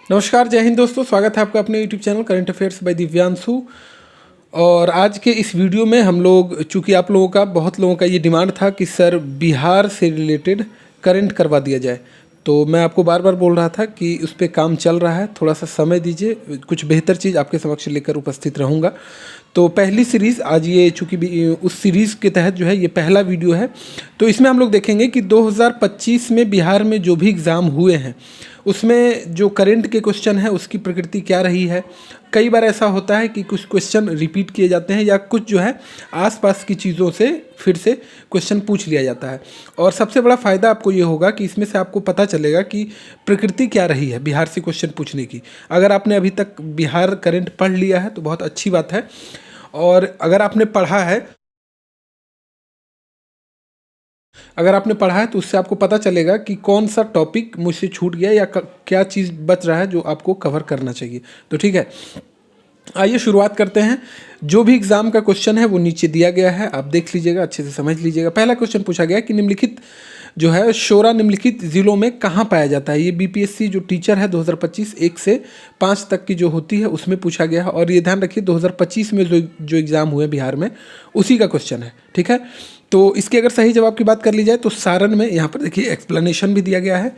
नमस्कार, जय हिंद दोस्तों। स्वागत है आपका अपने YouTube channel current affairs by Divyanshu. और आज के इस वीडियो में हम लोग, चूँकि आप लोगों का, बहुत लोगों का ये डिमांड था कि सर बिहार से रिलेटेड करंट करवा दिया जाए, तो मैं आपको बार बार बोल रहा था कि उस पर काम चल रहा है, थोड़ा सा समय दीजिए, कुछ बेहतर चीज़ आपके समक्ष लेकर उपस्थित रहूँगा। तो पहली सीरीज़ आज ये, चूँकि उस सीरीज़ के तहत जो है ये पहला वीडियो है, तो इसमें हम लोग देखेंगे कि 2025 में बिहार में जो भी एग्ज़ाम हुए हैं उसमें जो करंट के क्वेश्चन है उसकी प्रकृति क्या रही है। कई बार ऐसा होता है कि कुछ क्वेश्चन रिपीट किए जाते हैं या कुछ जो है आसपास की चीज़ों से फिर से क्वेश्चन पूछ लिया जाता है। और सबसे बड़ा फ़ायदा आपको ये होगा कि इसमें से आपको पता चलेगा कि प्रकृति क्या रही है बिहार से क्वेश्चन पूछने की। अगर आपने अभी तक बिहार करंट पढ़ लिया है तो बहुत अच्छी बात है, और अगर आपने पढ़ा है तो उससे आपको पता चलेगा कि कौन सा टॉपिक मुझसे छूट गया या क्या चीज़ बच रहा है जो आपको कवर करना चाहिए। तो ठीक है, आइए शुरुआत करते हैं। जो भी एग्जाम का क्वेश्चन है वो नीचे दिया गया है, आप देख लीजिएगा, अच्छे से समझ लीजिएगा। पहला क्वेश्चन पूछा गया कि निम्नलिखित जो है शोरा निम्नलिखित जिलों में कहाँ पाया जाता है। ये बीपीएससी जो टीचर है 2025 1 से 5 तक की जो होती है उसमें पूछा गया है। और ये ध्यान रखिए 2025 में जो एग्ज़ाम हुए बिहार में उसी का क्वेश्चन है, ठीक है। तो इसके अगर सही जवाब की बात कर ली जाए तो सारण में, यहाँ पर देखिए एक्सप्लेनेशन भी दिया गया है।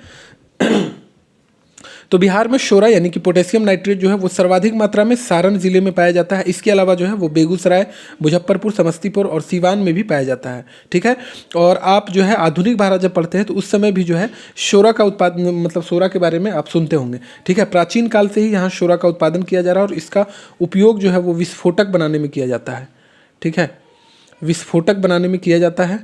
तो बिहार में शोरा यानी कि पोटेशियम नाइट्रेट जो है वो सर्वाधिक मात्रा में सारण जिले में पाया जाता है। इसके अलावा जो है वो बेगूसराय, मुजफ्फरपुर, समस्तीपुर और सीवान में भी पाया जाता है, ठीक है। और आप जो है आधुनिक भारत जब पढ़ते हैं तो उस समय भी जो है शोरा का उत्पादन, मतलब शोरा के बारे में आप सुनते होंगे, ठीक है। प्राचीन काल से ही यहाँ शोरा का उत्पादन किया जा रहा है और इसका उपयोग जो है वो विस्फोटक बनाने में किया जाता है, ठीक है, विस्फोटक बनाने में किया जाता है।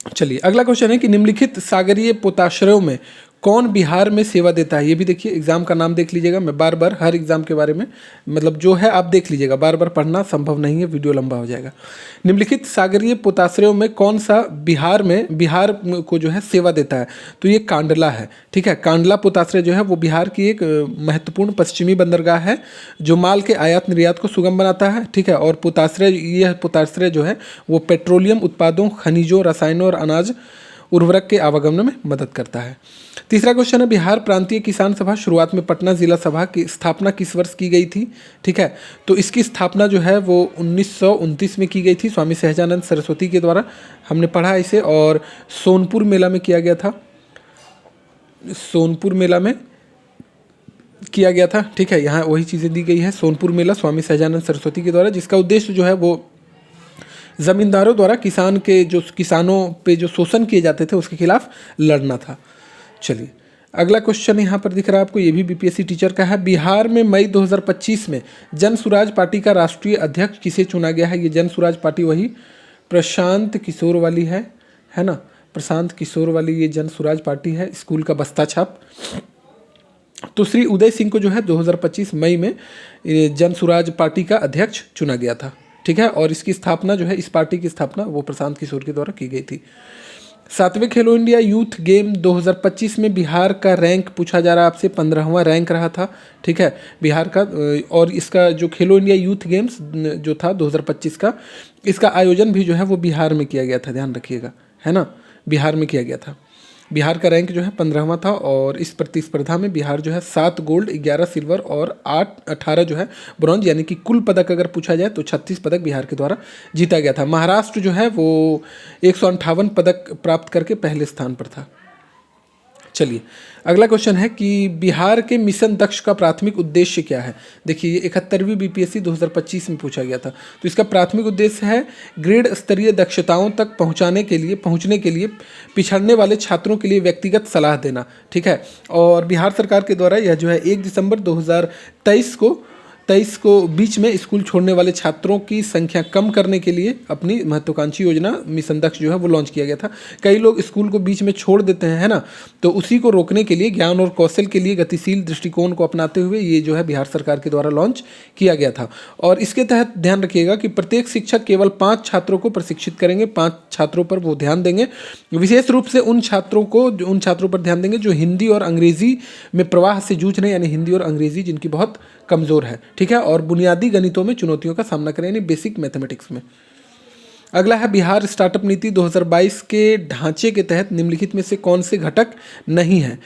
चलिए अगला क्वेश्चन है कि निम्नलिखित सागरीय पोताश्रयों में कौन बिहार में सेवा देता है। ये भी देखिए एग्जाम का नाम देख लीजिएगा। मैं बार बार हर एग्जाम के बारे में, मतलब जो है आप देख लीजिएगा, बार बार पढ़ना संभव नहीं है, वीडियो लंबा हो जाएगा। निम्नलिखित सागरीय पोताश्रयों में कौन सा बिहार को जो है सेवा देता है, तो ये कांडला है, ठीक है। कांडला पोताश्रय जो है वो बिहार की एक महत्वपूर्ण पश्चिमी बंदरगाह है जो माल के आयात निर्यात को सुगम बनाता है, ठीक है। और यह पोताश्रय जो है वो पेट्रोलियम उत्पादों, खनिजों, रसायनों और अनाज उर्वरक के आवागमन में मदद करता है। तीसरा क्वेश्चन है बिहार प्रांतीय किसान सभा शुरुआत में पटना जिला सभा की स्थापना किस वर्ष की गई थी, ठीक है। तो इसकी स्थापना जो है वो 1929 में की गई थी स्वामी सहजानंद सरस्वती के द्वारा, हमने पढ़ा इसे। और सोनपुर मेला में किया गया था, सोनपुर मेला में किया गया था, ठीक है। यहाँ वही चीज़ें दी गई है, सोनपुर मेला स्वामी सहजानंद सरस्वती के द्वारा, जिसका उद्देश्य जो है वो ज़मींदारों द्वारा किसानों पे जो शोषण किए जाते थे उसके खिलाफ लड़ना था। चलिए अगला क्वेश्चन यहाँ पर दिख रहा है आपको, ये भी बीपीएससी टीचर का है। बिहार में मई 2025 में जन सुराज पार्टी का राष्ट्रीय अध्यक्ष किसे चुना गया है। ये जन सुराज पार्टी वही प्रशांत किशोर वाली है ना, प्रशांत किशोर वाली ये जन सुराज पार्टी है, स्कूल का बस्ता छाप। तो श्री उदय सिंह को जो है 2025 मई में जन सुराज पार्टी का अध्यक्ष चुना गया था, ठीक है। और इसकी स्थापना जो है, इस पार्टी की स्थापना वो प्रशांत किशोर के द्वारा की गई थी। 7वें खेलो इंडिया यूथ गेम 2025 में बिहार का रैंक पूछा जा रहा है आपसे, 15वां रैंक रहा था, ठीक है, बिहार का। और इसका जो खेलो इंडिया यूथ गेम्स जो था 2025 का, इसका आयोजन भी जो है वो बिहार में किया गया था, ध्यान रखिएगा, है ना, बिहार में किया गया था। बिहार का रैंक जो है 15वां था। और इस प्रतिस्पर्धा में बिहार जो है 7 गोल्ड, 11 सिल्वर और 18 जो है ब्रॉन्ज, यानी कि कुल पदक अगर पूछा जाए तो 36 पदक बिहार के द्वारा जीता गया था। महाराष्ट्र जो है वो 158 पदक प्राप्त करके पहले स्थान पर था। चलिए अगला क्वेश्चन है कि बिहार के मिशन दक्ष का प्राथमिक उद्देश्य क्या है। देखिए ये 71वीं बीपीएससी 2025 में पूछा गया था। तो इसका प्राथमिक उद्देश्य है ग्रेड स्तरीय दक्षताओं तक पहुंचने के लिए पिछड़ने वाले छात्रों के लिए व्यक्तिगत सलाह देना, ठीक है। और बिहार सरकार के द्वारा यह जो है 1 दिसंबर 2023 को बीच में स्कूल छोड़ने वाले छात्रों की संख्या कम करने के लिए अपनी महत्वाकांक्षी योजना मिशन दक्ष जो है वो लॉन्च किया गया था। कई लोग स्कूल को बीच में छोड़ देते हैं, है ना, तो उसी को रोकने के लिए ज्ञान और कौशल के लिए गतिशील दृष्टिकोण को अपनाते हुए ये जो है बिहार सरकार के द्वारा लॉन्च किया गया था। और इसके तहत ध्यान रखिएगा कि प्रत्येक शिक्षक केवल 5 छात्रों को प्रशिक्षित करेंगे, 5 छात्रों पर वो ध्यान देंगे, विशेष रूप से उन छात्रों पर ध्यान देंगे जो हिंदी और अंग्रेजी में प्रवाह से जूझ रहे, यानी हिंदी और अंग्रेजी जिनकी बहुत कमज़ोर है, ठीक है। और बुनियादी गणितों में चुनौतियों का सामना करें, यानी बेसिक मैथमेटिक्स में। अगला है बिहार स्टार्टअप नीति 2022 के ढांचे के तहत निम्नलिखित में से कौन से घटक नहीं है।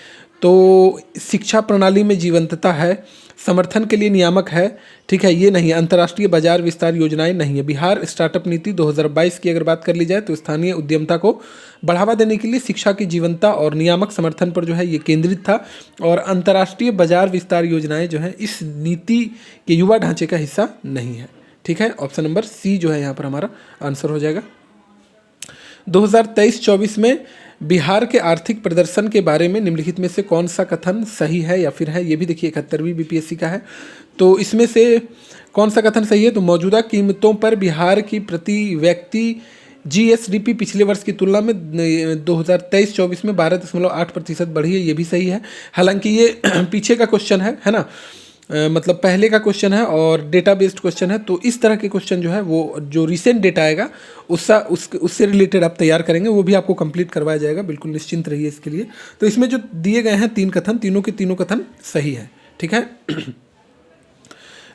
तो शिक्षा प्रणाली में जीवंतता है, समर्थन के लिए नियामक है, ठीक है, ये नहीं है। अंतर्राष्ट्रीय बाजार विस्तार योजनाएं नहीं है। बिहार स्टार्टअप नीति 2022 की अगर बात कर ली जाए तो स्थानीय उद्यमता को बढ़ावा देने के लिए शिक्षा की जीवंतता और नियामक समर्थन पर जो है ये केंद्रित था। और अंतर्राष्ट्रीय बाजार विस्तार योजनाएं जो है इस नीति के युवा ढांचे का हिस्सा नहीं है, ठीक है। ऑप्शन नंबर सी जो है यहाँ पर हमारा आंसर हो जाएगा। 2023-24 में बिहार के आर्थिक प्रदर्शन के बारे में निम्नलिखित में से कौन सा कथन सही है या फिर है, ये भी देखिए 71वीं बीपीएससी का है। तो इसमें से कौन सा कथन सही है, तो मौजूदा कीमतों पर बिहार की प्रति व्यक्ति जीएसडीपी पिछले वर्ष की तुलना में 2023-24 में 12.8% बढ़ी है, ये भी सही है। हालांकि ये पीछे का क्वेश्चन है ना, मतलब पहले का क्वेश्चन है और डेटा बेस्ड क्वेश्चन है। तो इस तरह के क्वेश्चन जो है वो जो रिसेंट डेटा आएगा उससे रिलेटेड आप तैयार करेंगे, वो भी आपको कंप्लीट करवाया जाएगा, बिल्कुल निश्चिंत रहिए इसके लिए। तो इसमें जो दिए गए हैं 3 कथन, तीनों के तीनों कथन सही है, ठीक है।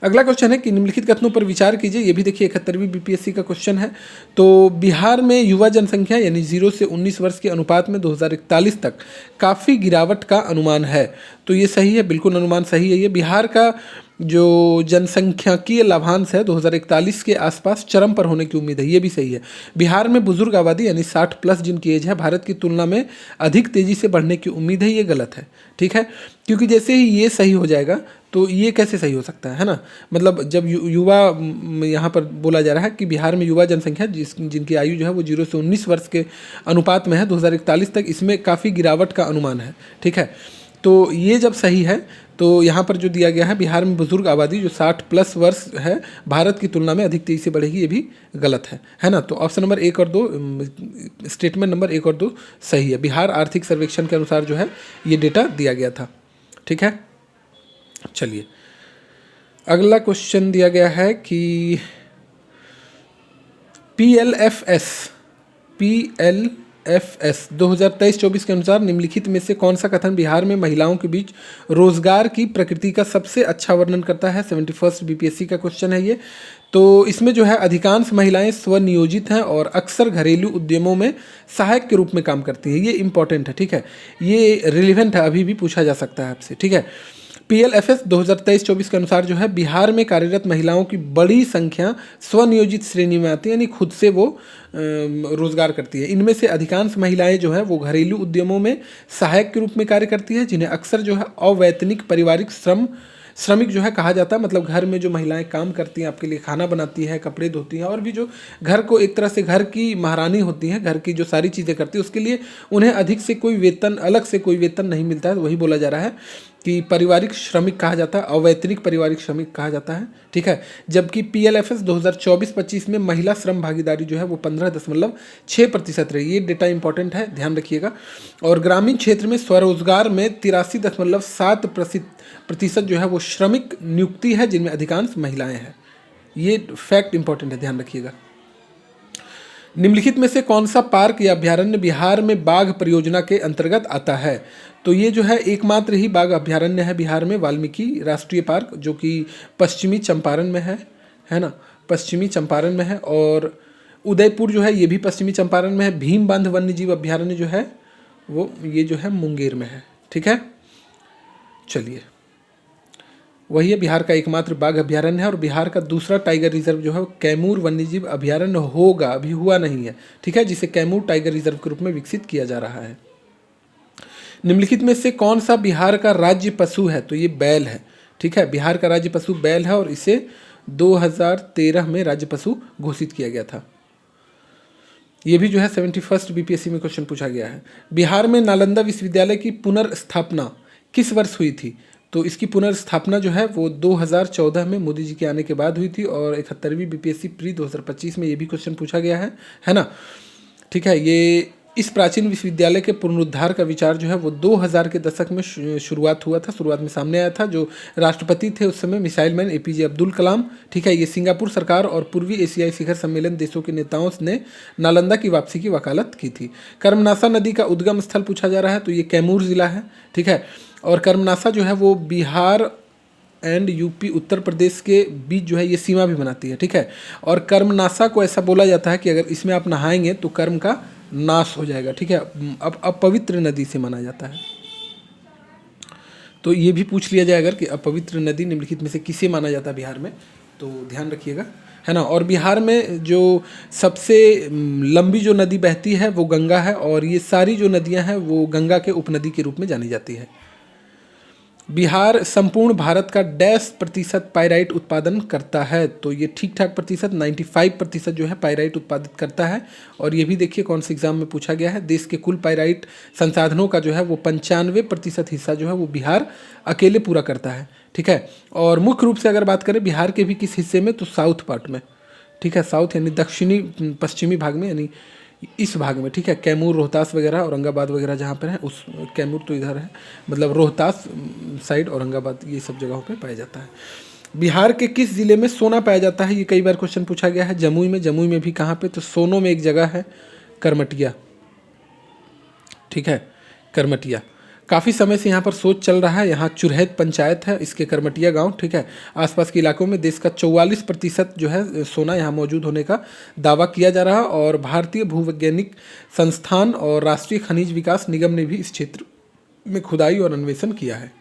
अगला क्वेश्चन है कि निम्नलिखित कथनों पर विचार कीजिए, ये भी देखिए 71वीं बीपीएससी का क्वेश्चन है। तो बिहार में युवा जनसंख्या यानी 0 से 19 वर्ष के अनुपात में 2041 तक काफ़ी गिरावट का अनुमान है। तो ये सही है, बिल्कुल अनुमान सही है। ये बिहार का जो जनसंख्यिकीय लाभांश है 2041 के आसपास चरम पर होने की उम्मीद है, ये भी सही है। बिहार में बुजुर्ग आबादी यानी 60 प्लस जिनकी एज है भारत की तुलना में अधिक तेज़ी से बढ़ने की उम्मीद है, ये गलत है, ठीक है। क्योंकि जैसे ही ये सही हो जाएगा तो ये कैसे सही हो सकता है ना। मतलब जब युवा यहाँ पर बोला जा रहा है कि बिहार में युवा जनसंख्या जिनकी आयु जो है वो 0 से 19 वर्ष के अनुपात में है 2041 तक, इसमें काफ़ी गिरावट का अनुमान है, ठीक है। तो ये जब सही है तो यहाँ पर जो दिया गया है बिहार में बुजुर्ग आबादी जो 60 प्लस वर्ष है भारत की तुलना में अधिक तेजी से बढ़ेगी, ये भी गलत है ना। तो ऑप्शन नंबर 1 और 2, स्टेटमेंट नंबर 1 और 2 सही है। बिहार आर्थिक सर्वेक्षण के अनुसार जो है ये डेटा दिया गया था, ठीक है। चलिए अगला क्वेश्चन दिया गया है कि PLFS 2023-24 के अनुसार निम्नलिखित में से कौन सा कथन बिहार में महिलाओं के बीच रोजगार की प्रकृति का सबसे अच्छा वर्णन करता है। 71st बीपीएससी का क्वेश्चन है ये। तो इसमें जो है अधिकांश महिलाएं स्वनियोजित हैं और अक्सर घरेलू उद्यमों में सहायक के रूप में काम करती हैं, ये इंपॉर्टेंट है, ठीक है, ये रिलेवेंट है, अभी भी पूछा जा सकता है आपसे, ठीक है। PLFS 2023-24 के अनुसार जो है बिहार में कार्यरत महिलाओं की बड़ी संख्या स्वनियोजित श्रेणी में आती है, यानी खुद से वो रोजगार करती है। इनमें से अधिकांश महिलाएं जो है वो घरेलू उद्यमों में सहायक के रूप में कार्य करती है, जिन्हें अक्सर जो है अवैतनिक पारिवारिक श्रमिक जो है कहा जाता है। मतलब घर में जो महिलाएं काम करती हैं, आपके लिए खाना बनाती है, कपड़े धोती हैं और भी जो घर को एक तरह से घर की महारानी होती हैं, घर की जो सारी चीज़ें करती है, उसके लिए उन्हें अधिक से कोई वेतन, अलग से कोई वेतन नहीं मिलता है। तो वही बोला जा रहा है कि पारिवारिक श्रमिक कहा जाता है, अवैतनिक पारिवारिक श्रमिक कहा जाता है, ठीक है। जबकि PLFS 2024-25 में महिला श्रम भागीदारी जो है वो 15.6% रही, ये डेटा इंपॉर्टेंट है, ध्यान रखिएगा। और ग्रामीण क्षेत्र में स्वरोजगार में 83.7% जो है वो श्रमिक नियुक्ति है, जिनमें अधिकांश महिलाएं हैं, ये फैक्ट इंपॉर्टेंट है, ध्यान रखिएगा। निम्नलिखित में से कौन सा पार्क या अभ्यारण्य बिहार में बाघ परियोजना के अंतर्गत आता है। तो ये जो है एकमात्र ही बाघ अभ्यारण्य है बिहार में, वाल्मीकि राष्ट्रीय पार्क, जो कि पश्चिमी चंपारण में है ना, पश्चिमी चंपारण में है। और उदयपुर जो है ये भी पश्चिमी चंपारण में है। भीम बांध वन्यजीव अभ्यारण्य जो है वो ये जो है मुंगेर में है, ठीक है। चलिए वही है, बिहार का एकमात्र बाघ अभ्यारण्य है। और बिहार का दूसरा टाइगर रिजर्व जो है कैमूर वन्यजीव अभ्यारण्य होगा, अभी हुआ नहीं है, ठीक है, जिसे कैमूर टाइगर रिजर्व के रूप में विकसित किया जा रहा है। निम्नलिखित में से कौन सा बिहार का राज्य पशु है। तो ये बैल है, ठीक है, बिहार का राज्य पशु बैल है और इसे 2013 में राज्य पशु घोषित किया गया था। ये भी जो है 71st बीपीएससी में क्वेश्चन पूछा गया है। बिहार में नालंदा विश्वविद्यालय की पुनर्स्थापना किस वर्ष हुई थी। तो इसकी पुनर्स्थापना जो है वो 2014 में मोदी जी के आने के बाद हुई थी। और 71वीं बीपीएससी प्री 2025 में ये भी क्वेश्चन पूछा गया है ना, ठीक है। ये इस प्राचीन विश्वविद्यालय के पुनरुद्धार का विचार जो है वो 2000 के दशक में शुरुआत हुआ था, शुरुआत में सामने आया था। जो राष्ट्रपति थे उस समय missile man APJ Abdul Kalam, ठीक है। ये सिंगापुर सरकार और पूर्वी एशियाई शिखर सम्मेलन देशों के नेताओं ने नालंदा की वापसी की वकालत की थी। कर्मनासा नदी का उद्गम स्थल पूछा जा रहा है, तो ये कैमूर जिला है, ठीक है। और कर्मनासा जो है वो बिहार एंड यूपी उत्तर प्रदेश के बीच जो है ये सीमा भी बनाती है, ठीक है। और कर्मनासा को ऐसा बोला जाता है कि अगर इसमें आप नहाएंगे तो कर्म का नाश हो जाएगा, ठीक है। अब अपवित्र नदी से माना जाता है। तो ये भी पूछ लिया जाए अगर कि अपवित्र नदी निम्नलिखित में से किसे माना जाता है बिहार में, तो ध्यान रखिएगा, है ना। और बिहार में जो सबसे लंबी जो नदी बहती है वो गंगा है, और ये सारी जो नदियां हैं वो गंगा के उपनदी के रूप में जानी जाती है। बिहार संपूर्ण भारत का डैश प्रतिशत पाइराइट उत्पादन करता है, तो ये ठीक ठाक प्रतिशत 95% जो है पाइराइट उत्पादित करता है। और ये भी देखिए कौन से एग्जाम में पूछा गया है, देश के कुल पाइराइट संसाधनों का जो है वो 95% हिस्सा जो है वो बिहार अकेले पूरा करता है, ठीक है। और मुख्य रूप से अगर बात करें बिहार के भी किस हिस्से में, तो साउथ पार्ट में, ठीक है, साउथ यानी दक्षिणी पश्चिमी भाग में, यानी इस भाग में, ठीक है। कैमूर, रोहतास वगैरह, औरंगाबाद वगैरह जहाँ पर है, उस कैमूर तो इधर है, मतलब रोहतास साइड, औरंगाबाद, ये सब जगहों पे पाया जाता है। बिहार के किस जिले में सोना पाया जाता है, ये कई बार क्वेश्चन पूछा गया है। जमुई में, जमुई में भी कहाँ पे, तो सोनो में एक जगह है करमटिया, ठीक है, करमटिया। काफ़ी समय से यहाँ पर सोच चल रहा है, यहाँ चुरहैत पंचायत है, इसके करमटिया गांव, ठीक है। आसपास के इलाकों में देश का 44% जो है सोना यहाँ मौजूद होने का दावा किया जा रहा है। और भारतीय भूवैज्ञानिक संस्थान और राष्ट्रीय खनिज विकास निगम ने भी इस क्षेत्र में खुदाई और अन्वेषण किया है।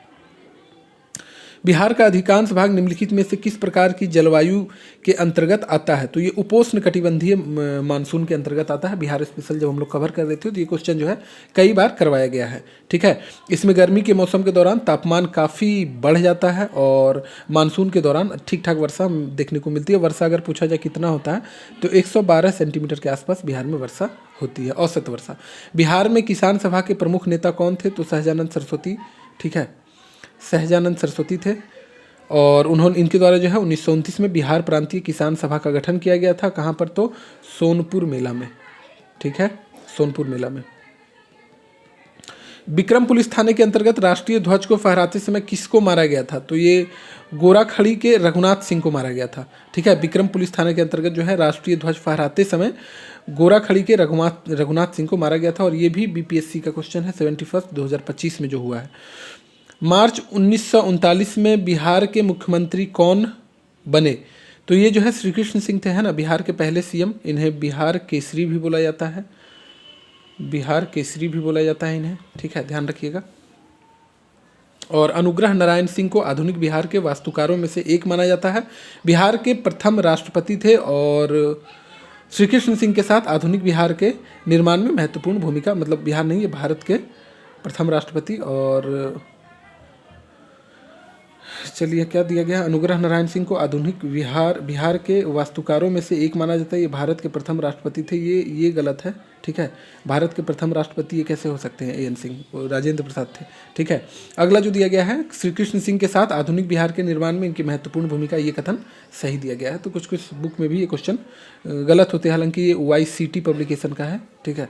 बिहार का अधिकांश भाग निम्नलिखित में से किस प्रकार की जलवायु के अंतर्गत आता है, तो ये उपोष्ण कटिबंधीय मानसून के अंतर्गत आता है। बिहार स्पेशल जब हम लोग कवर कर रहे थे तो ये क्वेश्चन जो है कई बार करवाया गया है, ठीक है। इसमें गर्मी के मौसम के दौरान तापमान काफ़ी बढ़ जाता है, और मानसून के दौरान ठीक ठाक वर्षा देखने को मिलती है। वर्षा अगर पूछा जाए कितना होता है, तो 112 सेंटीमीटर के आसपास बिहार में वर्षा होती है, औसत वर्षा। बिहार में किसान सभा के प्रमुख नेता कौन थे, तो सहजानंद सरस्वती, ठीक है, सहजानंद सरस्वती थे। और उन्होंने, इनके द्वारा जो है 1929 में बिहार प्रांतीय किसान सभा का गठन किया गया था। कहाँ पर, तो सोनपुर मेला में, ठीक है, सोनपुर मेला में। विक्रम पुलिस थाने के अंतर्गत राष्ट्रीय ध्वज को फहराते समय किसको मारा गया था, तो ये गोराखड़ी के रघुनाथ सिंह को मारा गया था, ठीक है। विक्रम पुलिस थाने के अंतर्गत जो है राष्ट्रीय ध्वज फहराते समय गोराखड़ी के रघुनाथ सिंह को मारा गया था। और ये भी बीपीएससी का क्वेश्चन है 71 2025 में जो हुआ है। मार्च 1939 में बिहार के मुख्यमंत्री कौन बने, तो ये जो है श्री कृष्ण सिंह थे, है ना, बिहार के पहले सीएम। इन्हें बिहार केसरी भी बोला जाता है, बिहार केसरी भी बोला जाता है इन्हें, ठीक है, ध्यान रखिएगा। और अनुग्रह नारायण सिंह को आधुनिक बिहार के वास्तुकारों में से एक माना जाता है। बिहार के प्रथम राष्ट्रपति थे, और श्री कृष्ण सिंह के साथ आधुनिक बिहार के निर्माण में महत्वपूर्ण भूमिका, मतलब बिहार नहीं, ये भारत के प्रथम राष्ट्रपति। और चलिए क्या दिया गया, अनुग्रह नारायण सिंह को आधुनिक बिहार के वास्तुकारों में से एक माना जाता है। ये भारत के प्रथम राष्ट्रपति थे, ये गलत है, ठीक है। भारत के प्रथम राष्ट्रपति ये कैसे हो सकते हैं, एएन सिंह, वो राजेंद्र प्रसाद थे, ठीक है। अगला जो दिया गया है, श्री कृष्ण सिंह के साथ आधुनिक बिहार के निर्माण में इनकी महत्वपूर्ण भूमिका, ये कथन सही दिया गया है। तो कुछ कुछ बुक में भी ये क्वेश्चन गलत होते हैं, हालांकि ये YCT पब्लिकेशन का है, ठीक है।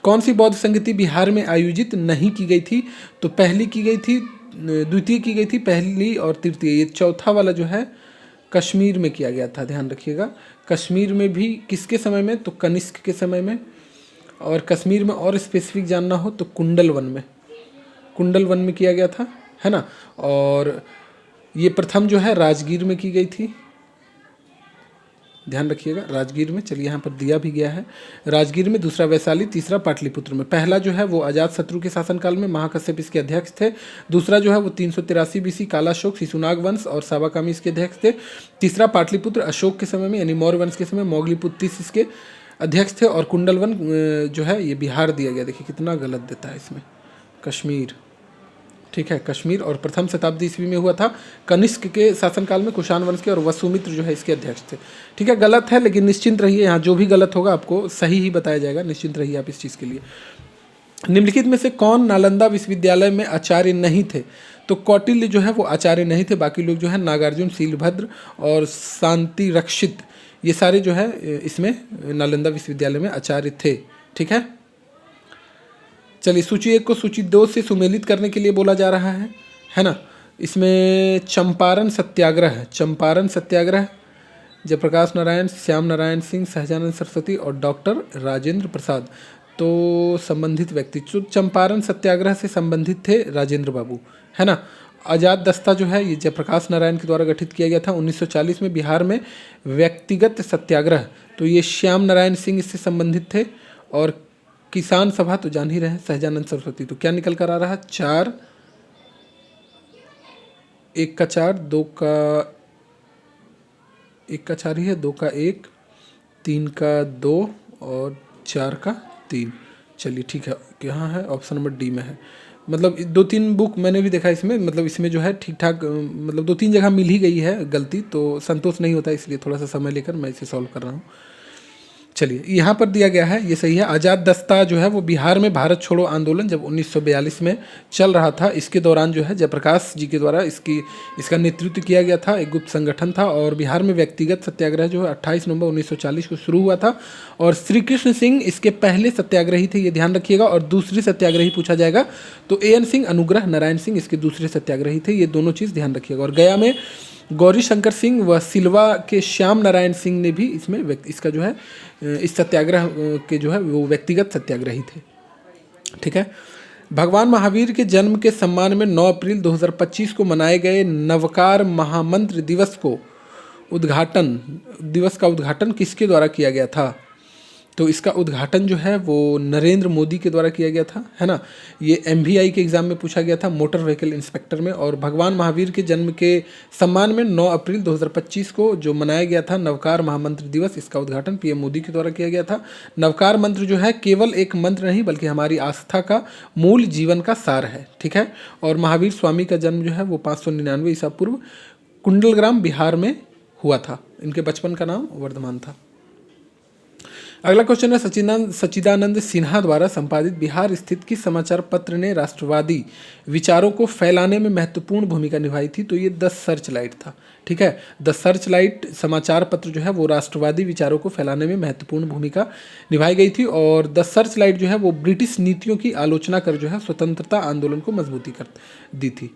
कौन सी बौद्ध संगति बिहार में आयोजित नहीं की गई थी, तो पहली की गई थी, द्वितीय की गई थी, पहली और तृतीय। ये चौथा वाला जो है कश्मीर में किया गया था, ध्यान रखिएगा। कश्मीर में भी किसके समय में, तो कनिष्क के समय में। और कश्मीर में और स्पेसिफिक जानना हो तो कुंडल वन में किया गया था, है ना। और ये प्रथम जो है राजगीर में की गई थी, ध्यान रखिएगा, राजगीर में। चलिए यहाँ पर दिया भी गया है, राजगीर में। दूसरा वैशाली, तीसरा पाटलिपुत्र में। पहला जो है वो अजातशत्रु के शासनकाल में, महाकश्यप इसके अध्यक्ष थे। दूसरा जो है वो 383 BC कालाशोक शिशुनाग वंश और सावाकामी इसके अध्यक्ष थे। तीसरा पाटलिपुत्र अशोक के समय में, यानी मौर्य वंश के समय मोगलीपुत्र इसके अध्यक्ष थे। और कुंडलवन जो है ये बिहार दिया गया, देखिए कितना गलत देता है इसमें, कश्मीर, ठीक है, कश्मीर। और प्रथम शताब्दी ईस्वी में हुआ था, कनिष्क के शासनकाल में कुषाण वंश के, और वसुमित्र जो है इसके अध्यक्ष थे, ठीक है। गलत है, लेकिन निश्चिंत रहिए, यहाँ जो भी गलत होगा आपको सही ही बताया जाएगा, निश्चिंत रहिए आप इस चीज़ के लिए। निम्नलिखित में से कौन नालंदा विश्वविद्यालय में आचार्य नहीं थे, तो कौटिल्य जो है वो आचार्य नहीं थे। बाकी लोग जो है नागार्जुन, शीलभद्र और शांति रक्षित, ये सारे जो है इसमें नालंदा विश्वविद्यालय में आचार्य थे, ठीक है। चलिए सूची 1 को सूची 2 से सुमेलित करने के लिए बोला जा रहा है ना। इसमें चंपारण सत्याग्रह है, चंपारण सत्याग्रह, जयप्रकाश नारायण, श्याम नारायण सिंह, सहजानंद सरस्वती और डॉक्टर राजेंद्र प्रसाद, तो संबंधित व्यक्ति। तो चंपारण सत्याग्रह से संबंधित थे राजेंद्र बाबू, है ना। आज़ाद दस्ता जो है ये जयप्रकाश नारायण के द्वारा गठित किया गया था 1940 में। बिहार में व्यक्तिगत सत्याग्रह, तो ये श्याम नारायण सिंह इससे संबंधित थे। और किसान सभा तो जान ही रहे हैं, सहजानंद सरस्वती। तो क्या निकल कर आ रहा है, 4 1 का 4, 2 का 1 का 4 ही है, 2 का 1, 3 का 2 और 4 का 3। चलिए ठीक है, यहाँ है ऑप्शन नंबर डी में है। मतलब 2-3 बुक मैंने भी देखा इसमें, मतलब इसमें जो है ठीक ठाक मतलब 2-3 जगह मिल ही गई है गलती, तो संतोष नहीं होता, इसलिए थोड़ा सा समय लेकर मैं इसे सॉल्व कर रहा हूँ। चलिए यहाँ पर दिया गया है, ये सही है। आज़ाद दस्ता जो है वो बिहार में भारत छोड़ो आंदोलन जब 1942 में चल रहा था, इसके दौरान जो है जयप्रकाश जी के द्वारा इसका नेतृत्व किया गया था। एक गुप्त संगठन था और बिहार में व्यक्तिगत सत्याग्रह जो है 28 नवंबर 1940 को शुरू हुआ था और श्री कृष्ण सिंह इसके पहले सत्याग्रही थे, ये ध्यान रखिएगा। और दूसरे सत्याग्रही पूछा जाएगा तो एएन सिंह, अनुग्रह नारायण सिंह इसके दूसरे सत्याग्रही थे, ये दोनों चीज़ ध्यान रखिएगा। और गया में गौरी शंकर सिंह व सिल्वा के श्याम नारायण सिंह ने भी इसमें इसका जो है इस सत्याग्रह के जो है वो व्यक्तिगत सत्याग्रही थे। ठीक है। भगवान महावीर के जन्म के सम्मान में 9 अप्रैल 2025 को मनाए गए नवकार महामंत्र दिवस का उद्घाटन किसके द्वारा किया गया था? तो इसका उद्घाटन जो है वो नरेंद्र मोदी के द्वारा किया गया था, है ना। ये MVI के एग्ज़ाम में पूछा गया था, मोटर व्हीकल इंस्पेक्टर में। और भगवान महावीर के जन्म के सम्मान में 9 अप्रैल 2025 को जो मनाया गया था नवकार महामंत्र दिवस, इसका उद्घाटन PM मोदी के द्वारा किया गया था। नवकार मंत्र जो है केवल एक मंत्र नहीं बल्कि हमारी आस्था का मूल जीवन का सार है। ठीक है। और महावीर स्वामी का जन्म जो है वो 599 ईसा पूर्व कुंडलग्राम बिहार में हुआ था। इनके बचपन का नाम वर्धमान था। अगला क्वेश्चन है, सच्चिदानंद सिन्हा द्वारा संपादित बिहार स्थित किस समाचार पत्र ने राष्ट्रवादी विचारों को फैलाने में महत्वपूर्ण भूमिका निभाई थी? तो ये द सर्च लाइट था। ठीक है। द सर्च लाइट समाचार पत्र जो है वो राष्ट्रवादी विचारों को फैलाने में महत्वपूर्ण भूमिका निभाई गई थी। और द सर्च लाइट जो है वो ब्रिटिश नीतियों की आलोचना कर जो है स्वतंत्रता आंदोलन को मजबूती कर दी थी।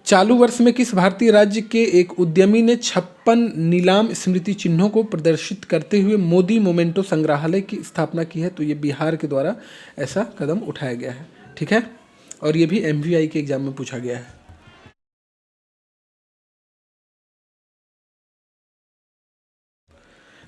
चालू वर्ष में किस भारतीय राज्य के एक उद्यमी ने 56 नीलाम स्मृति चिन्हों को प्रदर्शित करते हुए मोदी मोमेंटो संग्रहालय की स्थापना की है? तो ये बिहार के द्वारा ऐसा कदम उठाया गया है। ठीक है। और ये भी MVI के एग्जाम में पूछा गया है।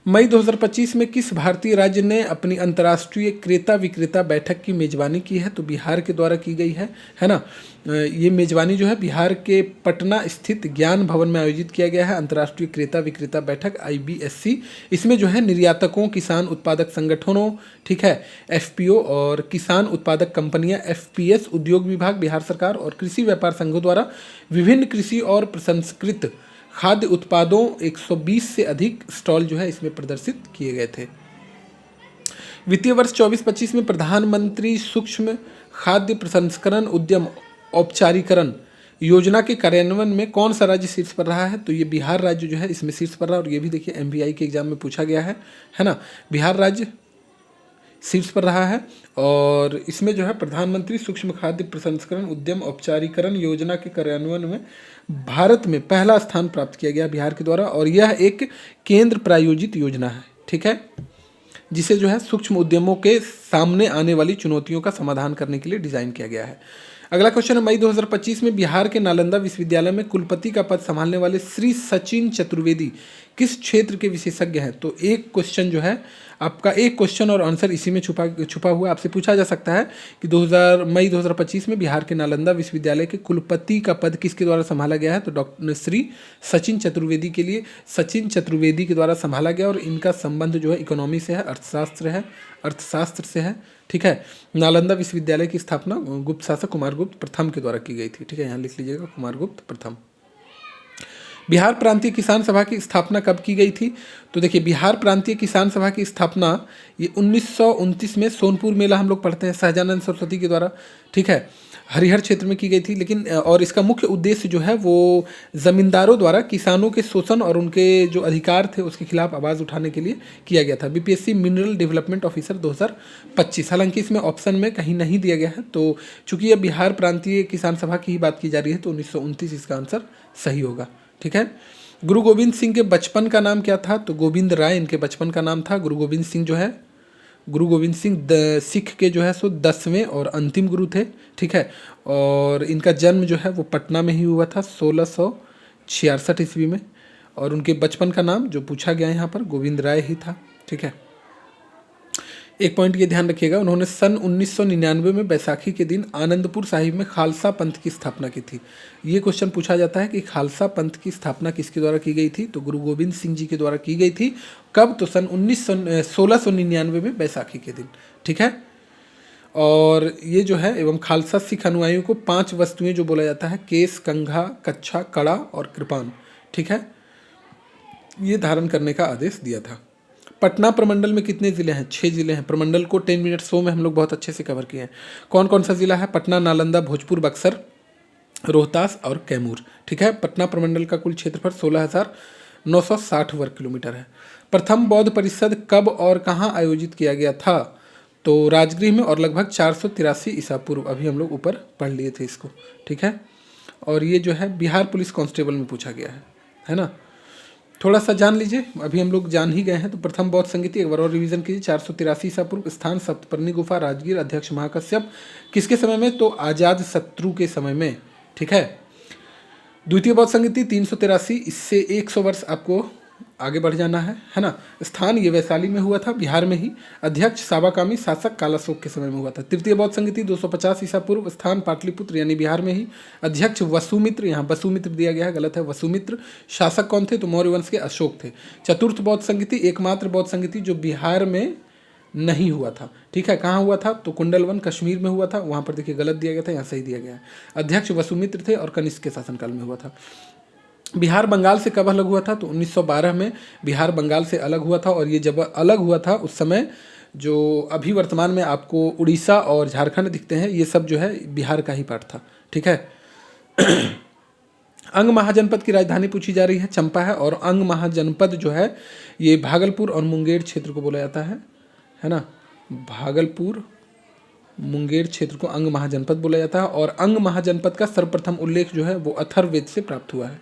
मई 2025 में किस भारतीय राज्य ने अपनी अंतर्राष्ट्रीय क्रेता विक्रेता बैठक की मेजबानी की है? तो बिहार के द्वारा की गई है ना। ये मेजबानी जो है बिहार के पटना स्थित ज्ञान भवन में आयोजित किया गया है, अंतर्राष्ट्रीय क्रेता विक्रेता बैठक IBSC। इसमें जो है निर्यातकों, किसान उत्पादक संगठनों, ठीक है, FPO और किसान उत्पादक कंपनियां FPS, उद्योग विभाग, बिहार सरकार और कृषि व्यापार संघों द्वारा विभिन्न कृषि और प्रसंस्कृत खाद्य उत्पादों 120 से अधिक स्टॉल जो है इसमें प्रदर्शित किए गए थे। वित्तीय वर्ष 24-25 में प्रधानमंत्री सूक्ष्म खाद्य प्रसंस्करण उद्यम औपचारीकरण योजना के कार्यान्वयन में कौन सा राज्य शीर्ष पर रहा है? तो ये बिहार राज्य जो है इसमें शीर्ष पर रहा। और ये भी देखिए MVI के एग्जाम में पूछा गया है ना। बिहार राज्य शीर्ष पर रहा है। और इसमें जो है प्रधानमंत्री सूक्ष्म खाद्य प्रसंस्करण उद्यम औपचारीकरण योजना के कार्यान्वयन में भारत में पहला स्थान प्राप्त किया गया बिहार के द्वारा। और यह एक केंद्र प्रायोजित योजना है। ठीक है। जिसे जो है सूक्ष्म उद्यमों के सामने आने वाली चुनौतियों का समाधान करने के लिए डिजाइन किया गया है। अगला क्वेश्चन है, मई 2025 में बिहार के नालंदा विश्वविद्यालय में कुलपति का पद संभालने वाले श्री सचिन चतुर्वेदी किस क्षेत्र के विशेषज्ञ हैं? तो एक क्वेश्चन जो है आपका, एक क्वेश्चन और आंसर इसी में छुपा हुआ आपसे पूछा जा सकता है कि मई 2025 में बिहार के नालंदा विश्वविद्यालय के कुलपति का पद किसके द्वारा संभाला गया है? तो डॉक्टर श्री सचिन चतुर्वेदी के लिए सचिन चतुर्वेदी के द्वारा संभाला गया। और इनका संबंध जो है इकोनॉमी से है, अर्थशास्त्र से है। ठीक है। नालंदा विश्वविद्यालय की स्थापना गुप्त शासक कुमारगुप्त प्रथम के द्वारा की गई थी। ठीक है, यहाँ लिख लीजिएगा कुमारगुप्त प्रथम। बिहार प्रांतीय किसान सभा की स्थापना कब की गई थी? तो देखिए बिहार प्रांतीय किसान सभा की स्थापना ये 1929 में सोनपुर मेला हम लोग पढ़ते हैं सहजानंद सरस्वती के द्वारा, ठीक है, हरिहर क्षेत्र में की गई थी। लेकिन और इसका मुख्य उद्देश्य जो है वो जमींदारों द्वारा किसानों के शोषण और उनके जो अधिकार थे उसके खिलाफ आवाज़ उठाने के लिए किया गया था। BPSC mineral development officer 2025। हालांकि इसमें ऑप्शन में कहीं नहीं दिया गया है, तो चूंकि ये बिहार प्रांतीय किसान सभा की ही बात की जा रही है तो 1929 इसका आंसर सही होगा। ठीक है। गुरु गोविंद सिंह के बचपन का नाम क्या था? तो गोविंद राय इनके बचपन का नाम था। गुरु गोविंद सिंह जो है, गुरु गोविंद सिंह सिख के जो है सो 10वें और अंतिम गुरु थे। ठीक है। और इनका जन्म जो है वो पटना में ही हुआ था 1666 ईस्वी में। और उनके बचपन का नाम जो पूछा गया यहाँ पर गोविंद राय ही था। ठीक है। एक पॉइंट ये ध्यान रखिएगा, उन्होंने सन 1999 में बैसाखी के दिन आनंदपुर साहिब में खालसा पंथ की स्थापना की थी। ये क्वेश्चन पूछा जाता है कि खालसा पंथ की स्थापना किसके द्वारा की गई थी, तो गुरु गोविंद सिंह जी के द्वारा की गई थी। कब, तो सन 1699 में बैसाखी के दिन, ठीक है। और ये जो है एवं खालसा सिख अनुयायियों को 5 वस्तुएं जो बोला जाता है, केस, कंघा, कच्छा, कड़ा और कृपान, ठीक है, ये धारण करने का आदेश दिया था। पटना प्रमंडल में कितने ज़िले हैं, 6 ज़िले हैं। प्रमंडल को 10 मिनट शो में हम लोग बहुत अच्छे से कवर किए हैं। कौन कौन सा ज़िला है, पटना, नालंदा, भोजपुर, बक्सर, रोहतास और कैमूर, ठीक है। पटना प्रमंडल का कुल क्षेत्रफल 16,960 वर्ग किलोमीटर है। प्रथम बौद्ध परिषद कब और कहाँ आयोजित किया गया था, तो राजगृह में, और लगभग 483 ईसा पूर्व। अभी हम लोग ऊपर पढ़ लिए थे इसको, ठीक है। और ये जो है बिहार पुलिस कांस्टेबल में पूछा गया है ना। थोड़ा सा जान लीजिए, अभी हम लोग जान ही गए हैं। तो प्रथम बौद्ध संगीति एक बार और रिवीजन कीजिए। 483 ईसा पूर्व, स्थान सप्तपर्णी गुफा, राजगीर, अध्यक्ष महाकश्यप। किसके समय में, तो आजाद शत्रु के समय में, ठीक है। द्वितीय बौद्ध संगीति 383, इससे 100 वर्ष आपको आगे बढ़ जाना है ना। स्थान ये वैशाली में हुआ था, बिहार में ही। अध्यक्ष साबाकामी शासक कालाशोक के समय में हुआ था। तृतीय बौद्ध संगीति 250 ईसा पूर्व, स्थान पाटलिपुत्र यानी बिहार में ही। अध्यक्ष वसुमित्र, यहाँ वसुमित्र दिया गया है, गलत है, वसुमित्र। शासक कौन थे, तो मौर्य वंश के अशोक थे। चतुर्थ बौद्ध संगीति एकमात्र बौद्ध संगीति जो बिहार में नहीं हुआ था, ठीक है। कहाँ हुआ था, तो कुंडलवन कश्मीर में हुआ था। वहाँ पर देखिए गलत दिया गया था, यहाँ सही दिया गया है। अध्यक्ष वसुमित्र थे और कनिष्क के शासनकाल में हुआ था। बिहार बंगाल से कब अलग हुआ था, तो 1912 में बिहार बंगाल से अलग हुआ था। और ये जब अलग हुआ था उस समय जो अभी वर्तमान में आपको उड़ीसा और झारखंड दिखते हैं, ये सब जो है बिहार का ही पार्ट था, ठीक है। अंग महाजनपद की राजधानी पूछी जा रही है, चंपा है। और अंग महाजनपद जो है ये भागलपुर और मुंगेर क्षेत्र को बोला जाता है ना। भागलपुर मुंगेर क्षेत्र को अंग महाजनपद बोला जाता है। और अंग महाजनपद का सर्वप्रथम उल्लेख जो है वो अथर्ववेद से प्राप्त हुआ है।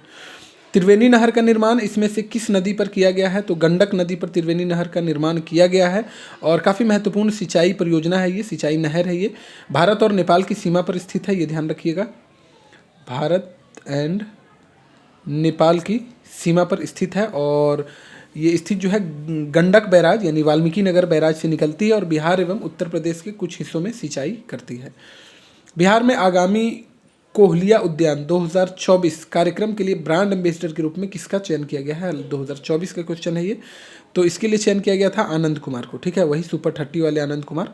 त्रिवेणी नहर का निर्माण इसमें से किस नदी पर किया गया है, तो गंडक नदी पर त्रिवेणी नहर का निर्माण किया गया है। और काफ़ी महत्वपूर्ण सिंचाई परियोजना है ये, सिंचाई नहर है ये। भारत और नेपाल की सीमा पर स्थित है, ये ध्यान रखिएगा। भारत एंड नेपाल की सीमा पर स्थित है। और ये स्थित जो है गंडक बैराज यानी वाल्मीकि नगर बैराज से निकलती है और बिहार एवं उत्तर प्रदेश के कुछ हिस्सों में सिंचाई करती है। बिहार में आगामी कोहलिया उद्यान 2024 कार्यक्रम के लिए ब्रांड एम्बेसडर के रूप में किसका चयन किया गया है, 2024 का क्वेश्चन है ये। तो इसके लिए चयन किया गया था आनंद कुमार को, ठीक है, वही सुपर 30 वाले आनंद कुमार।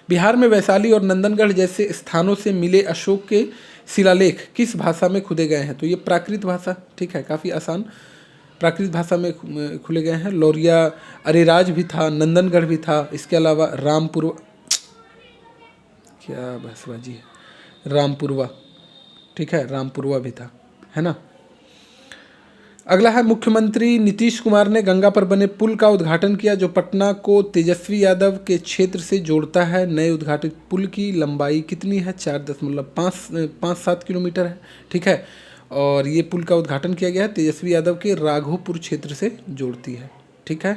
बिहार में वैशाली और नंदनगढ़ जैसे स्थानों से मिले अशोक के शिलालेख किस भाषा में खुदे गए हैं, तो ये प्राकृत भाषा, ठीक है, काफ़ी आसान प्राकृत भाषा में खुले गए हैं। लौरिया अरेराज भी था, नंदनगढ़ भी था, इसके अलावा रामपुर, क्या बहसबाजी है, रामपुरवा, ठीक है, रामपुरवा भी था, है ना। अगला है मुख्यमंत्री नीतीश कुमार ने गंगा पर बने पुल का उद्घाटन किया जो पटना को तेजस्वी यादव के क्षेत्र से जोड़ता है। नए उद्घाटित पुल की लंबाई कितनी है, 4.57 किलोमीटर है, ठीक है। और ये पुल का उद्घाटन किया गया है, तेजस्वी यादव के राघोपुर क्षेत्र से जोड़ती है, ठीक है।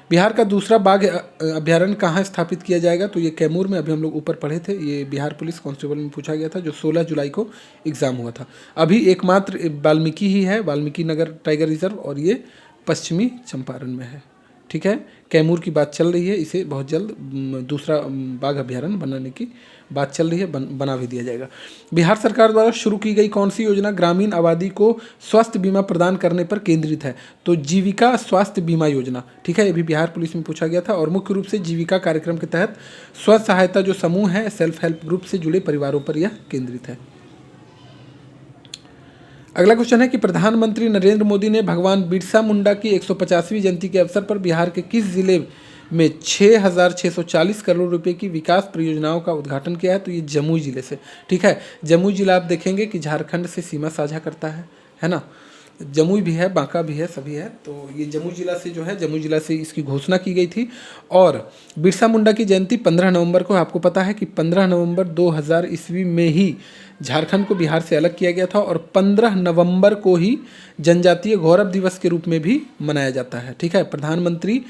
बिहार का दूसरा बाघ अभ्यारण्य कहाँ स्थापित किया जाएगा, तो ये कैमूर में, अभी हम लोग ऊपर पढ़े थे, ये बिहार पुलिस कांस्टेबल में पूछा गया था जो 16 जुलाई को एग्ज़ाम हुआ था। अभी एकमात्र वाल्मीकि ही है, वाल्मीकि नगर टाइगर रिजर्व, और ये पश्चिमी चंपारण में है, ठीक है। कैमूर की बात चल रही है, इसे बहुत जल्द दूसरा बाघ अभ्यारण्य बनाने की बात चल रही है, बना भी दिया जाएगा। बिहार सरकार द्वारा शुरू की गई कौन सी योजना ग्रामीण आबादी को स्वास्थ्य बीमा प्रदान करने पर केंद्रित है, तो जीविका स्वास्थ्य बीमा योजना, ठीक है, ये भी बिहार पुलिस में पूछा गया था। और मुख्य रूप से जीविका कार्यक्रम के तहत स्व सहायता जो समूह है, सेल्फ हेल्प ग्रुप से जुड़े परिवारों पर यह केंद्रित है। अगला क्वेश्चन है कि प्रधानमंत्री नरेंद्र मोदी ने भगवान बिरसा मुंडा की 150वीं जयंती के अवसर पर बिहार के किस जिले में 6,640 करोड़ रुपए की विकास परियोजनाओं का उद्घाटन किया है, तो ये जमुई जिले से, ठीक है। जमुई जिला आप देखेंगे कि झारखंड से सीमा साझा करता है ना। जमुई भी है, बांका भी है, सभी है। तो ये जमुई जिला से जो है, जमुई जिला से इसकी घोषणा की गई थी। और बिरसा मुंडा की जयंती 15 नवंबर को, आपको पता है कि 15 नवंबर 2000 ईस्वी में ही झारखंड को बिहार से अलग किया गया था। और 15 नवंबर को ही जनजातीय गौरव दिवस के रूप में भी मनाया जाता है, ठीक है। प्रधानमंत्री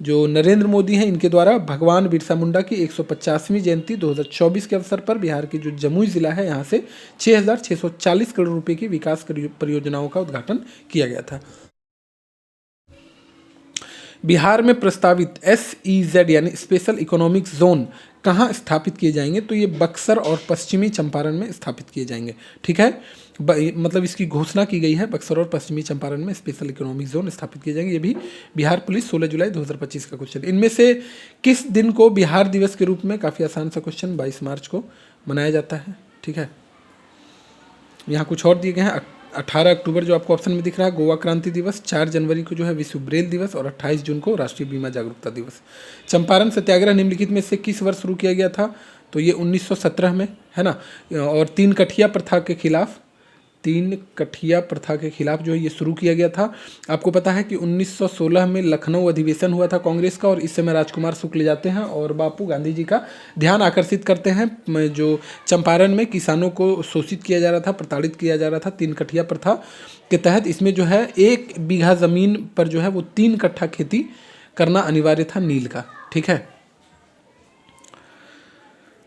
जो नरेंद्र मोदी हैं, इनके द्वारा भगवान बिरसा मुंडा की 150वीं जयंती 2024 के अवसर पर बिहार के जो जमुई जिला है, यहाँ से 6,640 करोड़ रुपए की विकास परियोजनाओं का उद्घाटन किया गया था। बिहार में प्रस्तावित SEZ यानी स्पेशल इकोनॉमिक जोन कहाँ स्थापित किए जाएंगे? तो ये बक्सर और पश्चिमी चंपारण में स्थापित किए जाएंगे। ठीक है, मतलब इसकी घोषणा की गई है, बक्सर और पश्चिमी चंपारण में स्पेशल इकोनॉमिक जोन स्थापित किए जाएंगे। ये भी बिहार पुलिस 16 जुलाई 2025 का क्वेश्चन। इनमें से किस दिन को बिहार दिवस के रूप में, काफ़ी आसान सा क्वेश्चन, 22 मार्च को मनाया जाता है। ठीक है, यहाँ कुछ और दिए गए हैं। 18 अक्टूबर जो आपको ऑप्शन में दिख रहा है गोवा क्रांति दिवस, 4 जनवरी को जो है विश्व ब्रेल दिवस, और 28 जून को राष्ट्रीय बीमा जागरूकता दिवस। चंपारण सत्याग्रह निम्नलिखित में से किस वर्ष शुरू किया गया था? तो ये 1917 में, है ना। और 3 कठिया प्रथा के खिलाफ, 3 कठिया प्रथा के खिलाफ जो है ये शुरू किया गया था। आपको पता है कि 1916 में लखनऊ अधिवेशन हुआ था कांग्रेस का, और इस समय राजकुमार शुक्ल जाते हैं और बापू गांधी जी का ध्यान आकर्षित करते हैं। जो चंपारण में किसानों को शोषित किया जा रहा था, प्रताड़ित किया जा रहा था 3 कठिया प्रथा के तहत, इसमें जो है 1 बीघा ज़मीन पर जो है वो 3 कट्ठा खेती करना अनिवार्य था नील का। ठीक है,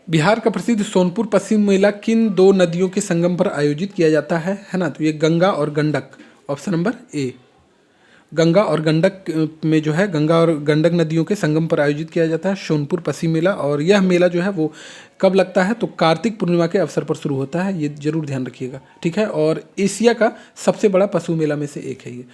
बिहार का प्रसिद्ध सोनपुर पश्चिम मेला किन 2 नदियों के संगम पर आयोजित किया जाता है ना। तो ये गंगा और Gandak, option number A, Ganga और गंडक में जो है गंगा और गंडक नदियों के संगम पर आयोजित किया जाता है सोनपुर पश्चिम मेला। और यह मेला जो है वो कब लगता है? तो कार्तिक पूर्णिमा के अवसर पर शुरू होता है, ये जरूर ध्यान रखिएगा। ठीक है, और एशिया का सबसे बड़ा पशु मेला में से एक है ये।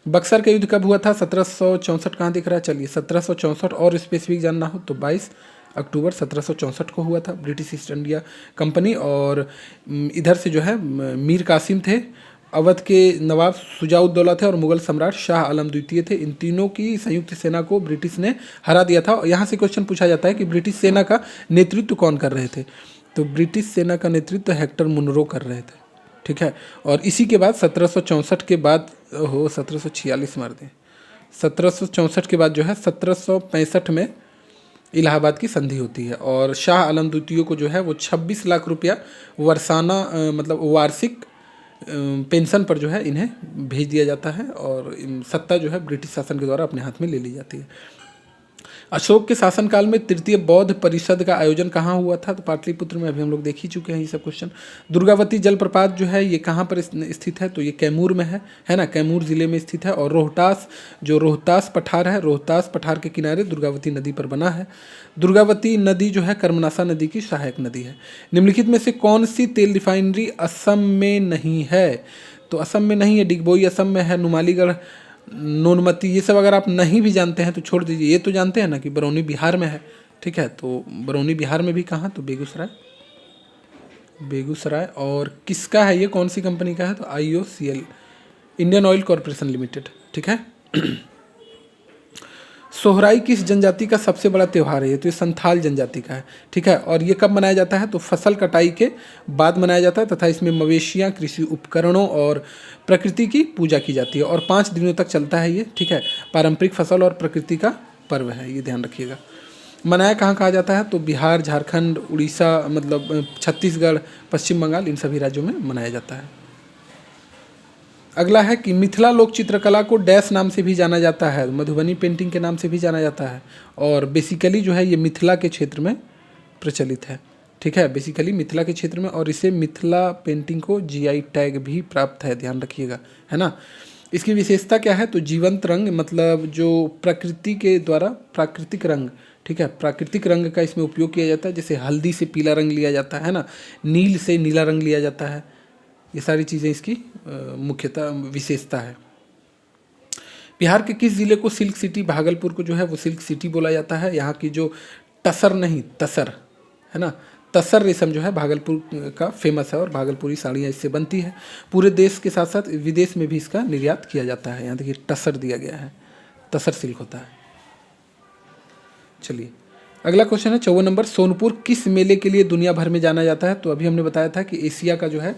बक्सर का युद्ध कब हुआ था? 1764 कहाँ दिख रहा है? चलिए 1764 और स्पेसिफिक जानना हो तो 22 अक्टूबर 1764 को हुआ था। ब्रिटिश ईस्ट इंडिया कंपनी और इधर से जो है मीर कासिम थे, अवध के नवाब शुजाउद्दौला थे, और मुगल सम्राट शाह आलम द्वितीय थे। इन तीनों की संयुक्त सेना को ब्रिटिश ने हरा दिया था। और यहाँ से क्वेश्चन पूछा जाता है कि ब्रिटिश सेना का नेतृत्व कौन कर रहे थे? तो ब्रिटिश सेना का नेतृत्व हेक्टर मुनरो कर रहे थे। ठीक है, और इसी के बाद 1764 के बाद 1746 मार दें, 1764 के बाद जो है 1765 में इलाहाबाद की संधि होती है, और शाह आलम द्वितीय को जो है वो 26 लाख रुपया वर्षाना मतलब वार्षिक पेंशन पर जो है इन्हें भेज दिया जाता है, और सत्ता जो है ब्रिटिश शासन के द्वारा अपने हाथ में ले ली जाती है। अशोक के शासनकाल में तृतीय बौद्ध परिषद का आयोजन कहाँ हुआ था? तो पाटलिपुत्र में, अभी हम लोग देख ही चुके हैं ये सब क्वेश्चन। दुर्गावती जलप्रपात जो है ये कहाँ पर स्थित है? तो ये कैमूर में है ना, कैमूर जिले में स्थित है। और रोहतास, जो रोहतास पठार है, रोहतास पठार के किनारे दुर्गावती नदी पर बना है। दुर्गावती नदी जो है कर्मनासा नदी की सहायक नदी है। निम्नलिखित में से कौन सी तेल रिफाइनरी असम में नहीं है? तो असम में नहीं है, डिगबोई असम में है, नुमालीगढ़, नोनमती, ये सब अगर आप नहीं भी जानते हैं तो छोड़ दीजिए। ये तो जानते हैं ना कि बरौनी बिहार में है। ठीक है, तो बरौनी बिहार में भी कहाँ? तो बेगूसराय, बेगूसराय। और किसका है ये, कौन सी कंपनी का है? तो IOCL, Indian oil corporation limited. ठीक है। सोहराई किस जनजाति का सबसे बड़ा त्यौहार है? ये तो ये संथाल जनजाति का है। ठीक है, और ये कब मनाया जाता है? तो फसल कटाई के बाद मनाया जाता है, तथा इसमें मवेशियाँ, कृषि उपकरणों और प्रकृति की पूजा की जाती है, और 5 दिनों तक चलता है ये। ठीक है, पारंपरिक फसल और प्रकृति का पर्व है, ये ध्यान रखिएगा। मनाया कहाँ कहा जाता है? तो बिहार, झारखंड, उड़ीसा, मतलब छत्तीसगढ़, पश्चिम बंगाल, इन सभी राज्यों में मनाया जाता है। अगला है कि मिथिला लोक चित्रकला को डैश नाम से भी जाना जाता है, मधुबनी पेंटिंग के नाम से भी जाना जाता है, और बेसिकली जो है ये मिथिला के क्षेत्र में प्रचलित है। ठीक है, बेसिकली मिथिला के क्षेत्र में, और इसे मिथिला पेंटिंग को GI टैग भी प्राप्त है, ध्यान रखिएगा, है ना। इसकी विशेषता क्या है? तो जीवंत रंग, मतलब जो प्रकृति के द्वारा प्राकृतिक रंग, ठीक है, प्राकृतिक रंग का इसमें उपयोग किया जाता है। जैसे हल्दी से पीला रंग लिया जाता है ना, नील से नीला रंग लिया जाता है। ये सारी चीज़ें इसकी मुख्यतः विशेषता है। बिहार के किस जिले को सिल्क सिटी, भागलपुर को जो है वो सिल्क सिटी बोला जाता है? यहाँ की जो टसर नहीं तसर, है ना, तसर रेशम जो है भागलपुर का फेमस है, और भागलपुरी साड़ियाँ इससे बनती है। पूरे देश के साथ साथ विदेश में भी इसका निर्यात किया जाता है। यहाँ देखिए टसर दिया गया है, तसर सिल्क होता है। चलिए अगला क्वेश्चन है 54 नंबर, सोनपुर किस मेले के लिए दुनिया भर में जाना जाता है? तो अभी हमने बताया था कि एशिया का जो है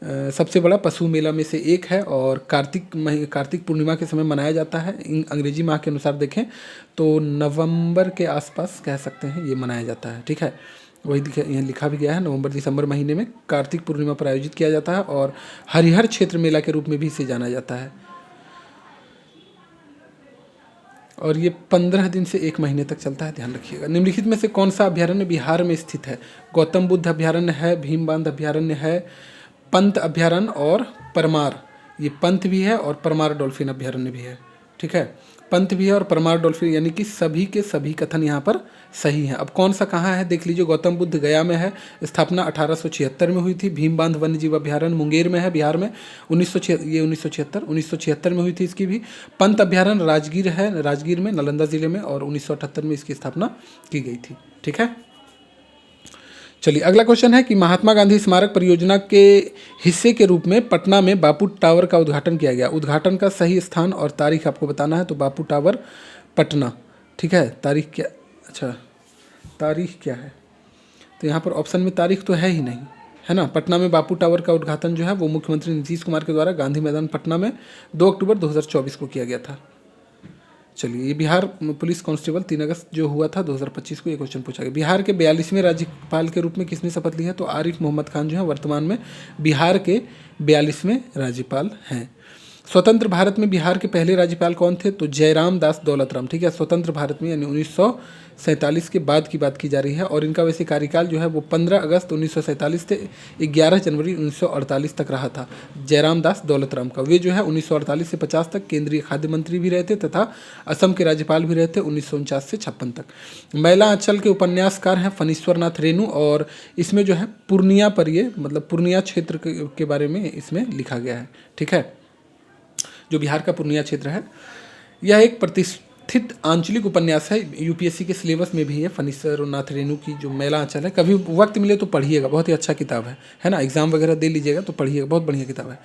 सबसे बड़ा पशु मेला में से एक है, और कार्तिक पूर्णिमा के समय मनाया जाता है। अंग्रेजी माह के अनुसार देखें तो नवंबर के आसपास कह सकते हैं ये मनाया जाता है। ठीक है, वही यहाँ लिखा भी गया है, नवंबर दिसंबर महीने में कार्तिक पूर्णिमा पर आयोजित किया जाता है, और हरिहर क्षेत्र मेला के रूप में भी इसे जाना जाता है। और ये 15 दिन से 1 महीने तक चलता है, ध्यान रखिएगा। निम्नलिखित में से कौन सा अभ्यारण्य बिहार में स्थित है? गौतम बुद्ध अभ्यारण्य है, भीम बांध अभ्यारण्य है, पंत अभ्यारण्य और परमार, ये पंत भी है और परमार डॉल्फिन अभ्यारण्य भी है। ठीक है। पंत भी है और परमार डॉल्फिन, यानी कि सभी के सभी कथन यहाँ पर सही हैं। अब कौन सा कहाँ है देख लीजिए। गौतम बुद्ध गया में है, स्थापना 1876 में हुई थी। भीम बांध वन्य जीव अभ्यारण्य मुंगेर में है, बिहार में, 1976 में हुई थी इसकी भी। पंत अभ्यारण्य राजगीर है, राजगीर में, नालंदा जिले में, और 1978 में इसकी स्थापना की गई थी। ठीक है। चलिए अगला क्वेश्चन है कि महात्मा गांधी स्मारक परियोजना के हिस्से के रूप में पटना में बापू टावर का उद्घाटन किया गया। उद्घाटन का सही स्थान और तारीख आपको बताना है। तो बापू टावर पटना, ठीक है। तारीख क्या, अच्छा तारीख क्या है, तो यहाँ पर ऑप्शन में तारीख तो है ही नहीं, है ना। पटना में बापू टावर का उद्घाटन जो है वो मुख्यमंत्री नीतीश कुमार के द्वारा गांधी मैदान पटना में 2 अक्टूबर 2024 को किया गया था। चलिए, ये बिहार पुलिस कांस्टेबल 3 अगस्त जो हुआ था 2025 को, ये क्वेश्चन पूछा गया। बिहार के 42वें राज्यपाल के रूप में किसने शपथ ली है। तो आरिफ मोहम्मद खान जो है वर्तमान में बिहार के 42वें राज्यपाल हैं। स्वतंत्र भारत में बिहार के पहले राज्यपाल कौन थे। तो जयराम दास दौलतराम, ठीक है। स्वतंत्र भारत में यानी 1947 के बाद की बात की जा रही है, और इनका वैसे कार्यकाल जो है वो 15 अगस्त 1947 से 11 जनवरी 1948 तक रहा था, जयराम दास दौलतराम का। वे जो है 1948 से 50 तक केंद्रीय खाद्य मंत्री भी रहे थे तथा असम के राज्यपाल भी रहे थे 1949 से 56 तक। मैला आंचल के उपन्यासकार हैं फणीश्वर नाथ रेणु, और इसमें जो है पूर्णिया पर, ये मतलब पूर्णिया क्षेत्र के बारे में इसमें लिखा गया है। ठीक है, जो बिहार का पूर्णिया क्षेत्र है। यह एक प्रतिष्ठित आंचलिक उपन्यास है, यूपीएससी के सिलेबस में भी है। फणीश्वर नाथ रेणु की जो मैला आंचल है, कभी वक्त मिले तो पढ़िएगा, बहुत ही अच्छा किताब है ना। एग्जाम वगैरह दे लीजिएगा तो पढ़िएगा, बहुत बढ़िया किताब है।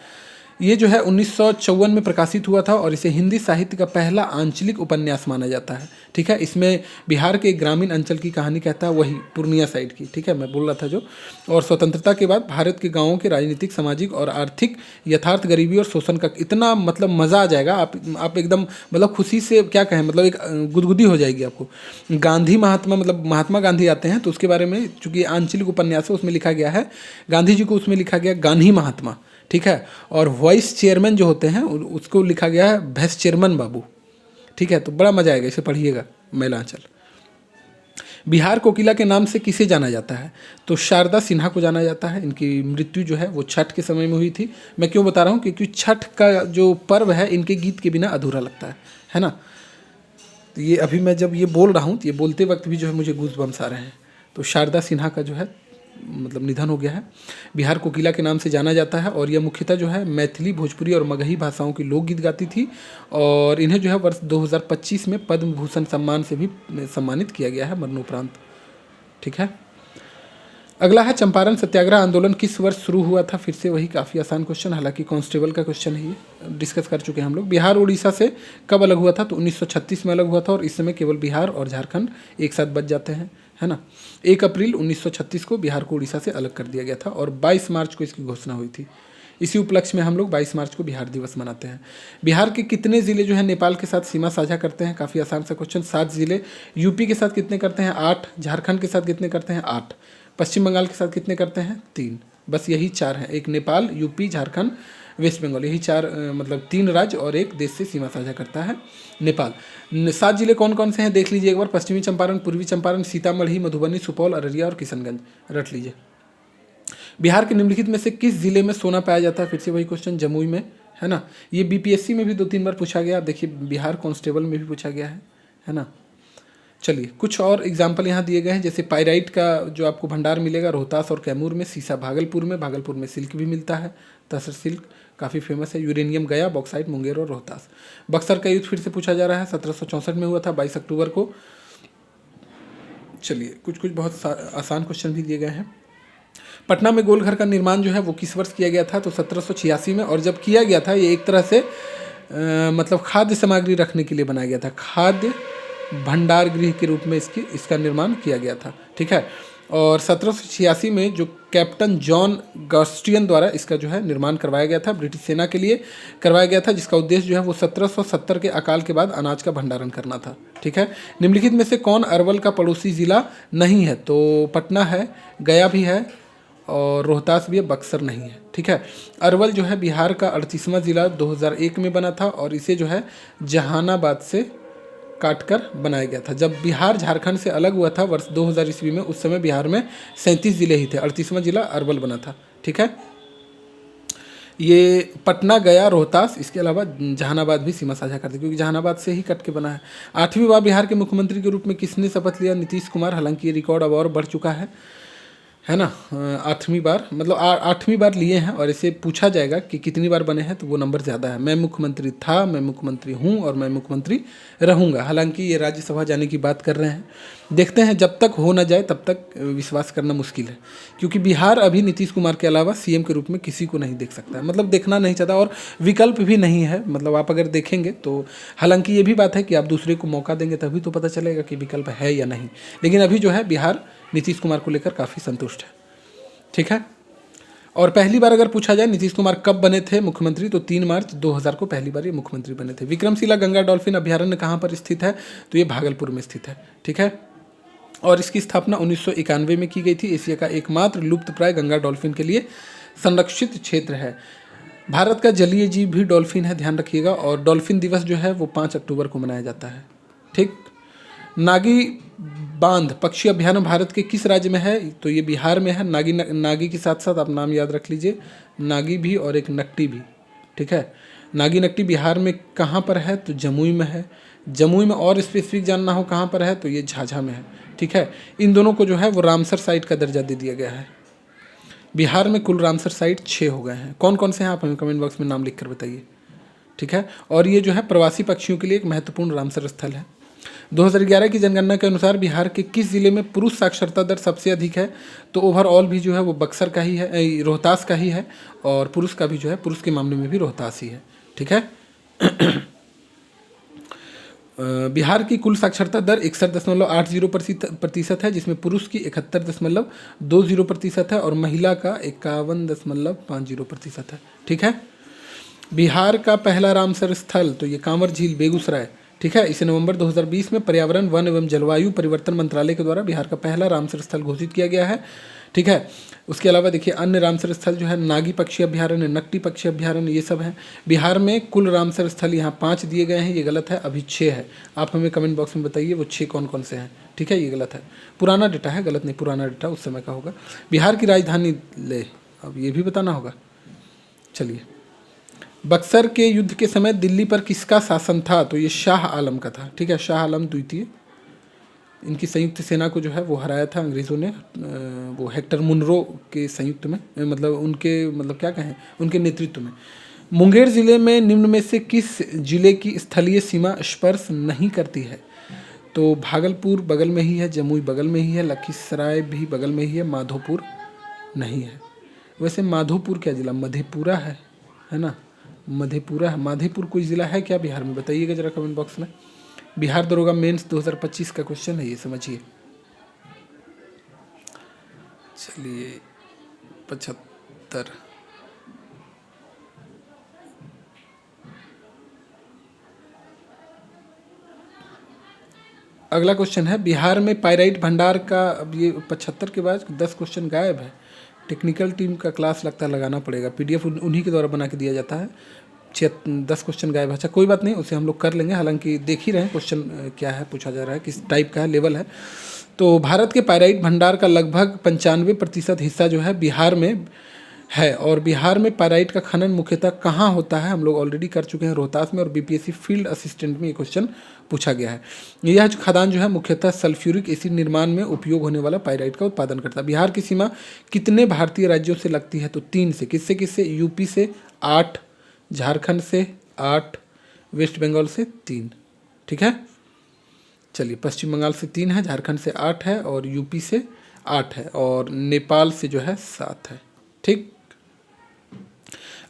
ये जो है 1954 में प्रकाशित हुआ था, और इसे हिंदी साहित्य का पहला आंचलिक उपन्यास माना जाता है। ठीक है, इसमें बिहार के ग्रामीण अंचल की कहानी कहता है, वही पूर्णिया साइड की। ठीक है, मैं बोल रहा था जो। और स्वतंत्रता के बाद भारत के गांवों के राजनीतिक, सामाजिक और आर्थिक यथार्थ, गरीबी और शोषण का इतना मतलब मज़ा आ जाएगा, आप एकदम मतलब खुशी से क्या कहें, मतलब एक गुदगुदी हो जाएगी आपको। गांधी महात्मा, मतलब महात्मा गांधी आते हैं तो उसके बारे में, चूंकि आंचलिक उपन्यास है उसमें लिखा गया है गांधी जी को, उसमें लिखा गया गांधी महात्मा। ठीक है, और वाइस चेयरमैन जो होते हैं उसको लिखा गया है वाइस चेयरमैन बाबू। ठीक है, तो बड़ा मजा आएगा, इसे पढ़िएगा, मैलांचल। बिहार कोकिला के नाम से किसे जाना जाता है। तो शारदा सिन्हा को जाना जाता है। इनकी मृत्यु जो है वो छठ के समय में हुई थी। मैं क्यों बता रहा हूँ, क्योंकि छठ का जो पर्व है इनके गीत के बिना अधूरा लगता है ना। तो ये अभी मैं जब ये बोल रहा हूँ तो ये बोलते वक्त भी जो है मुझे गूज़बम्स आ रहे हैं। तो शारदा सिन्हा का जो है मतलब निधन हो गया है। बिहार कोकिला के नाम से जाना जाता है, और यह मुख्यतः जो है मैथिली, भोजपुरी और मगही भाषाओं की लोकगीत गाती थी, और इन्हें जो है वर्ष 2025 में पद्म भूषण सम्मान से भी सम्मानित किया गया है मरणोपरांत। ठीक है, अगला है चंपारण सत्याग्रह आंदोलन किस वर्ष शुरू हुआ था। फिर से वही काफ़ी आसान क्वेश्चन, हालांकि कांस्टेबल का क्वेश्चन है, ये डिस्कस कर चुके हैं हम लोग। बिहार उड़ीसा से कब अलग हुआ था। तो 1936 में अलग हुआ था, और इस समय केवल बिहार और झारखंड एक साथ बच जाते हैं, है ना। 1 अप्रैल 1936 को बिहार को उड़ीसा से अलग कर दिया गया था, और 22 मार्च को इसकी घोषणा हुई थी। इसी उपलक्ष्य में हम लोग 22 मार्च को बिहार दिवस मनाते हैं। बिहार के कितने ज़िले जो है नेपाल के साथ सीमा साझा करते हैं। काफ़ी आसान सा क्वेश्चन, 7 ज़िले। यूपी के साथ कितने करते हैं, 8। झारखंड के साथ कितने करते हैं, 8। पश्चिम बंगाल के साथ कितने करते हैं, 3। बस यही 4 हैं, एक नेपाल, यूपी, झारखंड, वेस्ट बंगाल, यही 4 मतलब 3 राज्य, और एक देश से सीमा साझा करता है नेपाल। 7 जिले कौन कौन से हैं देख लीजिए एक बार। पश्चिमी चंपारण, पूर्वी चंपारण, सीतामढ़ी, मधुबनी, सुपौल, अररिया और किशनगंज, रट लीजिए। बिहार के निम्नलिखित में से किस जिले में सोना पाया जाता है। फिर से वही क्वेश्चन, जमुई में, है ना। ये बीपीएससी में भी 2-3 बार पूछा गया, देखिए बिहार कांस्टेबल में भी पूछा गया है ना। चलिए, कुछ और एग्जाम्पल यहाँ दिए गए हैं, जैसे पाइराइट का जो आपको भंडार मिलेगा रोहतास और कैमूर में, सीसा भागलपुर में सिल्क भी मिलता है, तसर सिल्क काफ़ी फेमस है। यूरेनियम गया, बॉक्साइट मुंगेर और रोहतास। बक्सर का युद्ध फिर से पूछा जा रहा है, 1764 में हुआ था, 22 अक्टूबर को। चलिए, कुछ बहुत आसान क्वेश्चन भी दिए गए हैं। पटना में गोलघर का निर्माण जो है वो किस वर्ष किया गया था। तो 1786 में, और जब किया गया था ये एक तरह से मतलब खाद्य सामग्री रखने के लिए बनाया गया था, खाद्य भंडार गृह के रूप में इसका निर्माण किया गया था। ठीक है, और 1786 में जो कैप्टन जॉन गॉस्टियन द्वारा इसका जो है निर्माण करवाया गया था, ब्रिटिश सेना के लिए करवाया गया था, जिसका उद्देश्य जो है वो 1770 के अकाल के बाद अनाज का भंडारण करना था। ठीक है, निम्नलिखित में से कौन अरवल का पड़ोसी जिला नहीं है। तो पटना है, गया भी है, और रोहतास भी है, बक्सर नहीं है। ठीक है, अरवल जो है बिहार का 38वां जिला 2001 में बना था, और इसे जो है जहानाबाद से काटकर बनाया गया था। जब बिहार झारखंड से अलग हुआ था वर्ष 2000 ईस्वी में, उस समय बिहार में 37 जिले ही थे, 38वां जिला अरवल बना था। ठीक है, ये पटना, गया, रोहतास, इसके अलावा जहानाबाद भी सीमा साझा करते हैं, क्योंकि जहानाबाद से ही कट के बना है। 8वीं बार बिहार के मुख्यमंत्री के रूप में किसने शपथ लिया? नीतीश कुमार। हालांकि ये रिकॉर्ड अब और बढ़ चुका है ना। 8वीं बार मतलब 8वीं बार लिए हैं, और इसे पूछा जाएगा कि कितनी बार बने हैं तो वो नंबर ज़्यादा है। मैं मुख्यमंत्री था, मैं मुख्यमंत्री हूँ और मैं मुख्यमंत्री रहूँगा। हालांकि ये राज्यसभा जाने की बात कर रहे हैं, देखते हैं। जब तक हो ना जाए तब तक विश्वास करना मुश्किल है, क्योंकि बिहार अभी नीतीश कुमार के अलावा सीएम के रूप में किसी को नहीं देख सकता है, मतलब देखना नहीं चाहता, और विकल्प भी नहीं है। मतलब आप अगर देखेंगे तो, हालांकि ये भी बात है कि आप दूसरे को मौका देंगे तभी तो पता चलेगा कि विकल्प है या नहीं। लेकिन अभी जो है बिहार नीतीश कुमार को लेकर काफ़ी संतुष्ट है, ठीक है। और पहली बार अगर पूछा जाए नीतीश कुमार कब बने थे मुख्यमंत्री, तो 3 मार्च 2000 को पहली बार ये मुख्यमंत्री बने थे। विक्रमशिला गंगा डॉल्फिन अभ्यारण्य कहाँ पर स्थित है? तो ये भागलपुर में स्थित है, ठीक है। और इसकी स्थापना 1991 में की गई थी। एशिया का एकमात्र लुप्तप्राय गंगा डॉल्फिन के लिए संरक्षित क्षेत्र है। भारत का जलीय जीव भी डॉल्फिन है, ध्यान रखिएगा। और डॉल्फिन दिवस जो है वो 5 अक्टूबर को मनाया जाता है, ठीक। नागी बांध पक्षी अभ्यारण्य भारत के किस राज्य में है? तो ये बिहार में है। नागी के साथ साथ आप नाम याद रख लीजिए, नागी भी और एक नकटी भी, ठीक है। नागी नकटी बिहार में कहाँ पर है? तो जमुई में है। जमुई में और स्पेसिफिक जानना हो कहाँ पर है, तो ये झाझा में है, ठीक है। इन दोनों को जो है वो रामसर साइट का दर्जा दे दिया गया है। बिहार में कुल रामसर साइट 6 हो गए हैं। कौन कौन से हैं आप हमें कमेंट बॉक्स में नाम लिख कर बताइए, ठीक है। और ये जो है प्रवासी पक्षियों के लिए एक महत्वपूर्ण रामसर स्थल है। 2011 की जनगणना के अनुसार बिहार के किस जिले में पुरुष साक्षरता दर सबसे अधिक है? तो ओवरऑल भी जो है वो बक्सर का ही है, रोहतास का ही है। और पुरुष का भी जो है, पुरुष के मामले में भी रोहतास ही है, ठीक है। बिहार की कुल साक्षरता दर 61.80% है, जिसमें पुरुष की 71.20% है और महिला का 51.50% है, ठीक है। बिहार का पहला रामसर स्थल, तो ये कांवर झील बेगूसराय, ठीक है। इसे नवंबर 2020 में पर्यावरण, वन एवं जलवायु परिवर्तन मंत्रालय के द्वारा बिहार का पहला रामसर स्थल घोषित किया गया है, ठीक है। उसके अलावा देखिए अन्य रामसर स्थल जो है नागी पक्षी अभ्यारण्य, नकटी पक्षी अभ्यारण्य, ये सब हैं। बिहार में कुल रामसर स्थल यहाँ 5 दिए गए हैं, ये गलत है, अभी 6 है। आप हमें कमेंट बॉक्स में बताइए वो 6 कौन कौन से हैं, ठीक है। ये गलत है, पुराना डेटा है, गलत नहीं, पुराना डेटा उस समय का होगा। बिहार की राजधानी ले, अब ये भी बताना होगा। चलिए, बक्सर के युद्ध के समय दिल्ली पर किसका शासन था? तो ये शाह आलम का था, ठीक है, शाह आलम द्वितीय। इनकी संयुक्त सेना को जो है वो हराया था अंग्रेज़ों ने, वो हेक्टर मुनरो के संयुक्त में, मतलब उनके, मतलब क्या कहें, उनके नेतृत्व में। मुंगेर जिले में निम्न में से किस जिले की स्थलीय सीमा स्पर्श नहीं करती है? तो भागलपुर बगल में ही है, जमुई बगल में ही है, लखीसराय भी बगल में ही है, माधोपुर नहीं है। वैसे माधोपुर क्या जिला? मधेपुरा है ना, मधेपुरा है। माधेपुर कोई ज़िला है क्या बिहार में? बताइएगा जरा कमेंट बॉक्स में। बिहार दरोगा मेंस 2025 का क्वेश्चन है ये, समझिए। चलिए 75। अगला क्वेश्चन है बिहार में पाइराइट भंडार का, अब ये 75 के बाद 10 क्वेश्चन गायब है। टेक्निकल टीम का क्लास लगता है लगाना पड़ेगा, पीडीएफ उन्हीं के द्वारा बना के दिया जाता है। 10 क्वेश्चन गायब है। अच्छा कोई बात नहीं, उसे हम लोग कर लेंगे। हालांकि देख ही रहे हैं क्वेश्चन क्या है, पूछा जा रहा है, किस टाइप का है, लेवल है। तो भारत के पाइराइट भंडार का लगभग 95% हिस्सा जो है बिहार में है। और बिहार में पाइराइट का खनन मुख्यतः कहाँ होता है? हम लोग ऑलरेडी कर चुके हैं, रोहतास में। और बीपीएससी फील्ड असिस्टेंट में ये क्वेश्चन पूछा गया है। यह जो खदान जो है मुख्यतः सल्फ्यूरिक एसिड निर्माण में उपयोग होने वाला पाइराइट का उत्पादन करता है। बिहार की सीमा कितने भारतीय राज्यों से लगती है? तो 3 से। किससे किससे? यूपी से 8, झारखंड से 8, वेस्ट बंगाल से 3, ठीक है। चलिए, पश्चिम बंगाल से 3 है, झारखंड से 8 है और यूपी से 8 है और नेपाल से जो है 7 है, ठीक।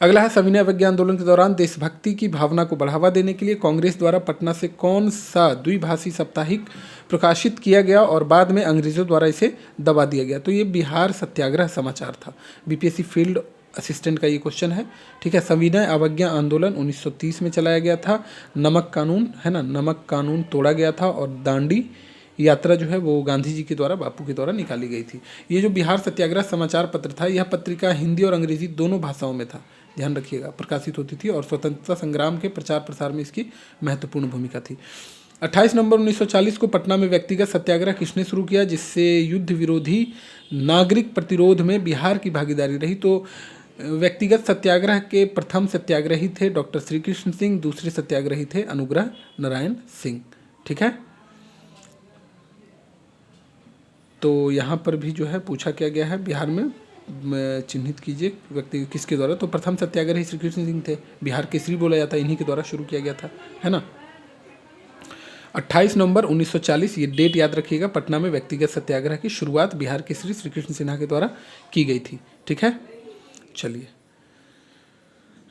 अगला है सविनय अवज्ञा आंदोलन के दौरान देशभक्ति की भावना को बढ़ावा देने के लिए कांग्रेस द्वारा पटना से कौन सा द्विभाषी साप्ताहिक प्रकाशित किया गया और बाद में अंग्रेजों द्वारा इसे दबा दिया गया? तो ये बिहार सत्याग्रह समाचार था। बीपीएससी फील्ड असिस्टेंट का ये क्वेश्चन है, ठीक है। सविनय अवज्ञा आंदोलन 1930 में चलाया गया था। नमक कानून है ना, नमक कानून तोड़ा गया था। और दांडी यात्रा जो है वो गांधी जी के द्वारा, बापू के द्वारा निकाली गई थी। ये जो बिहार सत्याग्रह समाचार पत्र था, यह पत्रिका हिंदी और अंग्रेजी दोनों भाषाओं में था, ध्यान रखिएगा, प्रकाशित होती थी। और स्वतंत्रता संग्राम के प्रचार प्रसार में इसकी महत्वपूर्ण भूमिका थी। 28 नवंबर 1940 को पटना में व्यक्तिगत सत्याग्रह किसने शुरू किया, जिससे युद्ध विरोधी नागरिक प्रतिरोध में बिहार की भागीदारी रही? तो व्यक्तिगत सत्याग्रह के प्रथम सत्याग्रही थे डॉक्टर श्री कृष्ण सिंह, दूसरे सत्याग्रही थे अनुग्रह नारायण सिंह। ठीक है, तो यहाँ पर भी जो है पूछा क्या गया है, बिहार में चिन्हित कीजिए व्यक्ति किसके द्वारा। तो प्रथम सत्याग्रही श्री कृष्ण सिंह थे, बिहार केसरी बोला जाता है, इन्हीं के द्वारा शुरू किया गया था, है ना। 28 नवंबर 1940, ये डेट याद रखिएगा, पटना में व्यक्तिगत सत्याग्रह की शुरुआत बिहार केसरी श्री कृष्ण सिन्हा के द्वारा की गई थी। ठीक है, चलिए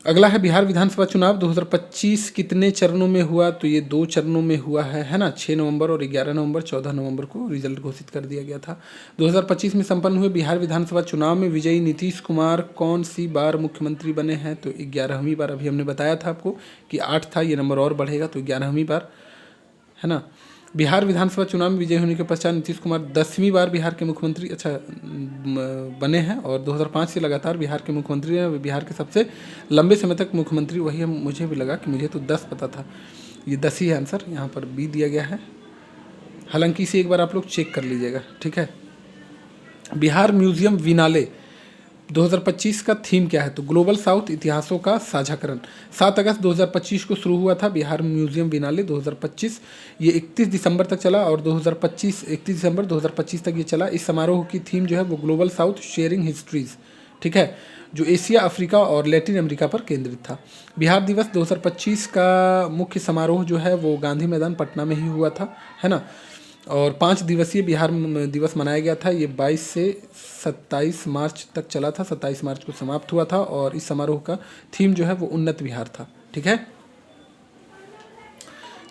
अगला है बिहार विधानसभा चुनाव 2025 कितने चरणों में हुआ। तो ये 2 चरणों में हुआ है ना। 6 नवंबर और 11 नवंबर, 14 नवंबर को रिजल्ट घोषित कर दिया गया था। 2025 में संपन्न हुए बिहार विधानसभा चुनाव में विजयी नीतीश कुमार कौन सी बार मुख्यमंत्री बने हैं। तो 11वीं बार, अभी हमने बताया था आपको कि 8 था, ये नंबर और बढ़ेगा तो 11वीं बार, है ना। बिहार विधानसभा चुनाव में विजय होने के पश्चात नीतीश कुमार 10वीं बार बिहार के मुख्यमंत्री बने हैं और 2005 से लगातार बिहार के मुख्यमंत्री हैं। बिहार के सबसे लंबे समय तक मुख्यमंत्री वही है। मुझे भी लगा कि मुझे तो 10 पता था, ये 10 ही है आंसर, यहाँ पर बी दिया गया है। हालांकि इसे एक बार आप लोग चेक कर लीजिएगा। ठीक है, बिहार म्यूजियम विनाले 2025 का थीम क्या है। तो ग्लोबल साउथ, इतिहासों का साझाकरण। 7 अगस्त 2025 को शुरू हुआ था बिहार म्यूजियम बिनाले 2025। ये 31 दिसंबर तक चला और 31 दिसंबर 2025 तक ये चला। इस समारोह की थीम जो है वो ग्लोबल साउथ शेयरिंग हिस्ट्रीज, ठीक है, जो एशिया, अफ्रीका और लैटिन अमेरिका पर केंद्रित था। बिहार दिवस 2025 का मुख्य समारोह जो है वो गांधी मैदान पटना में ही हुआ था, है ना। और 5 दिवसीय बिहार दिवस मनाया गया था। ये 22 से 27 मार्च तक चला था, 27 मार्च को समाप्त हुआ था और इस समारोह का थीम जो है वो उन्नत बिहार था। ठीक है,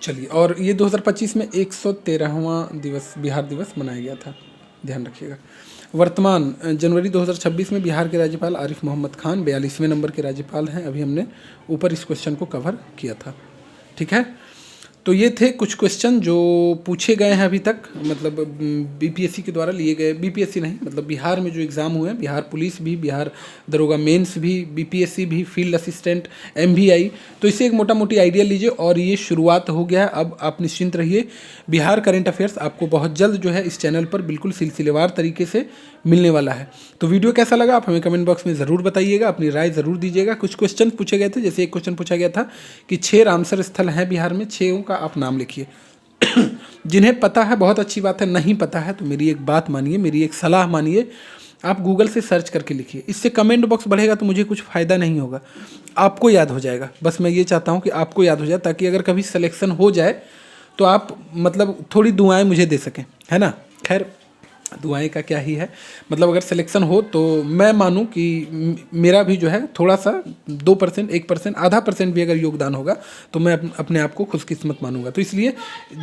चलिए, और ये 2025 में 113वां दिवस बिहार दिवस मनाया गया था, ध्यान रखिएगा। वर्तमान जनवरी 2026 में बिहार के राज्यपाल आरिफ मोहम्मद खान 42वें नंबर के राज्यपाल हैं। अभी हमने ऊपर इस क्वेश्चन को कवर किया था। ठीक है, तो ये थे कुछ क्वेश्चन जो पूछे गए हैं अभी तक, मतलब बीपीएससी के द्वारा लिए गए, बीपीएससी नहीं मतलब बिहार में जो एग्ज़ाम हुए हैं, बिहार पुलिस भी, बिहार दरोगा मेंस भी, बीपीएससी भी, फील्ड असिस्टेंट, एमवीआई। तो इससे एक मोटा मोटी आइडिया लीजिए और ये शुरुआत हो गया है। अब आप निश्चिंत रहिए, बिहार करंट अफेयर्स आपको बहुत जल्द जो है इस चैनल पर बिल्कुल सिलसिलेवार तरीके से मिलने वाला है। तो वीडियो कैसा लगा आप हमें कमेंट बॉक्स में ज़रूर बताइएगा, अपनी राय ज़रूर दीजिएगा। कुछ क्वेश्चन पूछे गए थे, जैसे एक क्वेश्चन पूछा गया था कि 6 रामसर स्थल हैं बिहार में, 6 का आप नाम लिखिए। जिन्हें पता है बहुत अच्छी बात है, नहीं पता है तो मेरी एक बात मानिए, मेरी एक सलाह मानिए, आप गूगल से सर्च करके लिखिए। इससे कमेंट बॉक्स बढ़ेगा तो मुझे कुछ फ़ायदा नहीं होगा, आपको याद हो जाएगा। बस मैं ये चाहता हूँ कि आपको याद हो जाए, ताकि अगर कभी सिलेक्शन हो जाए तो आप मतलब थोड़ी दुआएं मुझे दे सकें, है ना। खैर, दुआएं का क्या ही है, मतलब अगर सिलेक्शन हो तो मैं मानूं कि मेरा भी जो है थोड़ा सा 2%, 1%, आधा % भी अगर योगदान होगा तो मैं अपने आप को खुशकिस्मत मानूंगा। तो इसलिए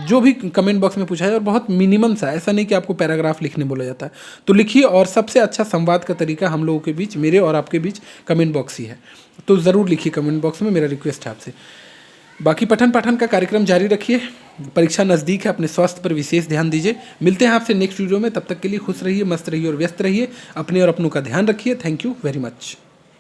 जो भी कमेंट बॉक्स में पूछा है, और बहुत मिनिमम सा, ऐसा नहीं कि आपको पैराग्राफ लिखने बोला जाता है, तो लिखिए। और सबसे अच्छा संवाद का तरीका हम लोगों के बीच, मेरे और आपके बीच, कमेंट बॉक्स ही है। तो ज़रूर लिखिए कमेंट बॉक्स में, मेरा रिक्वेस्ट है आपसे। बाकी पठन पाठन का कार्यक्रम जारी रखिए, परीक्षा नज़दीक है, अपने स्वास्थ्य पर विशेष ध्यान दीजिए। मिलते हैं आपसे नेक्स्ट वीडियो में, तब तक के लिए खुश रहिए, मस्त रहिए और व्यस्त रहिए। अपने और अपनों का ध्यान रखिए। Thank you very much.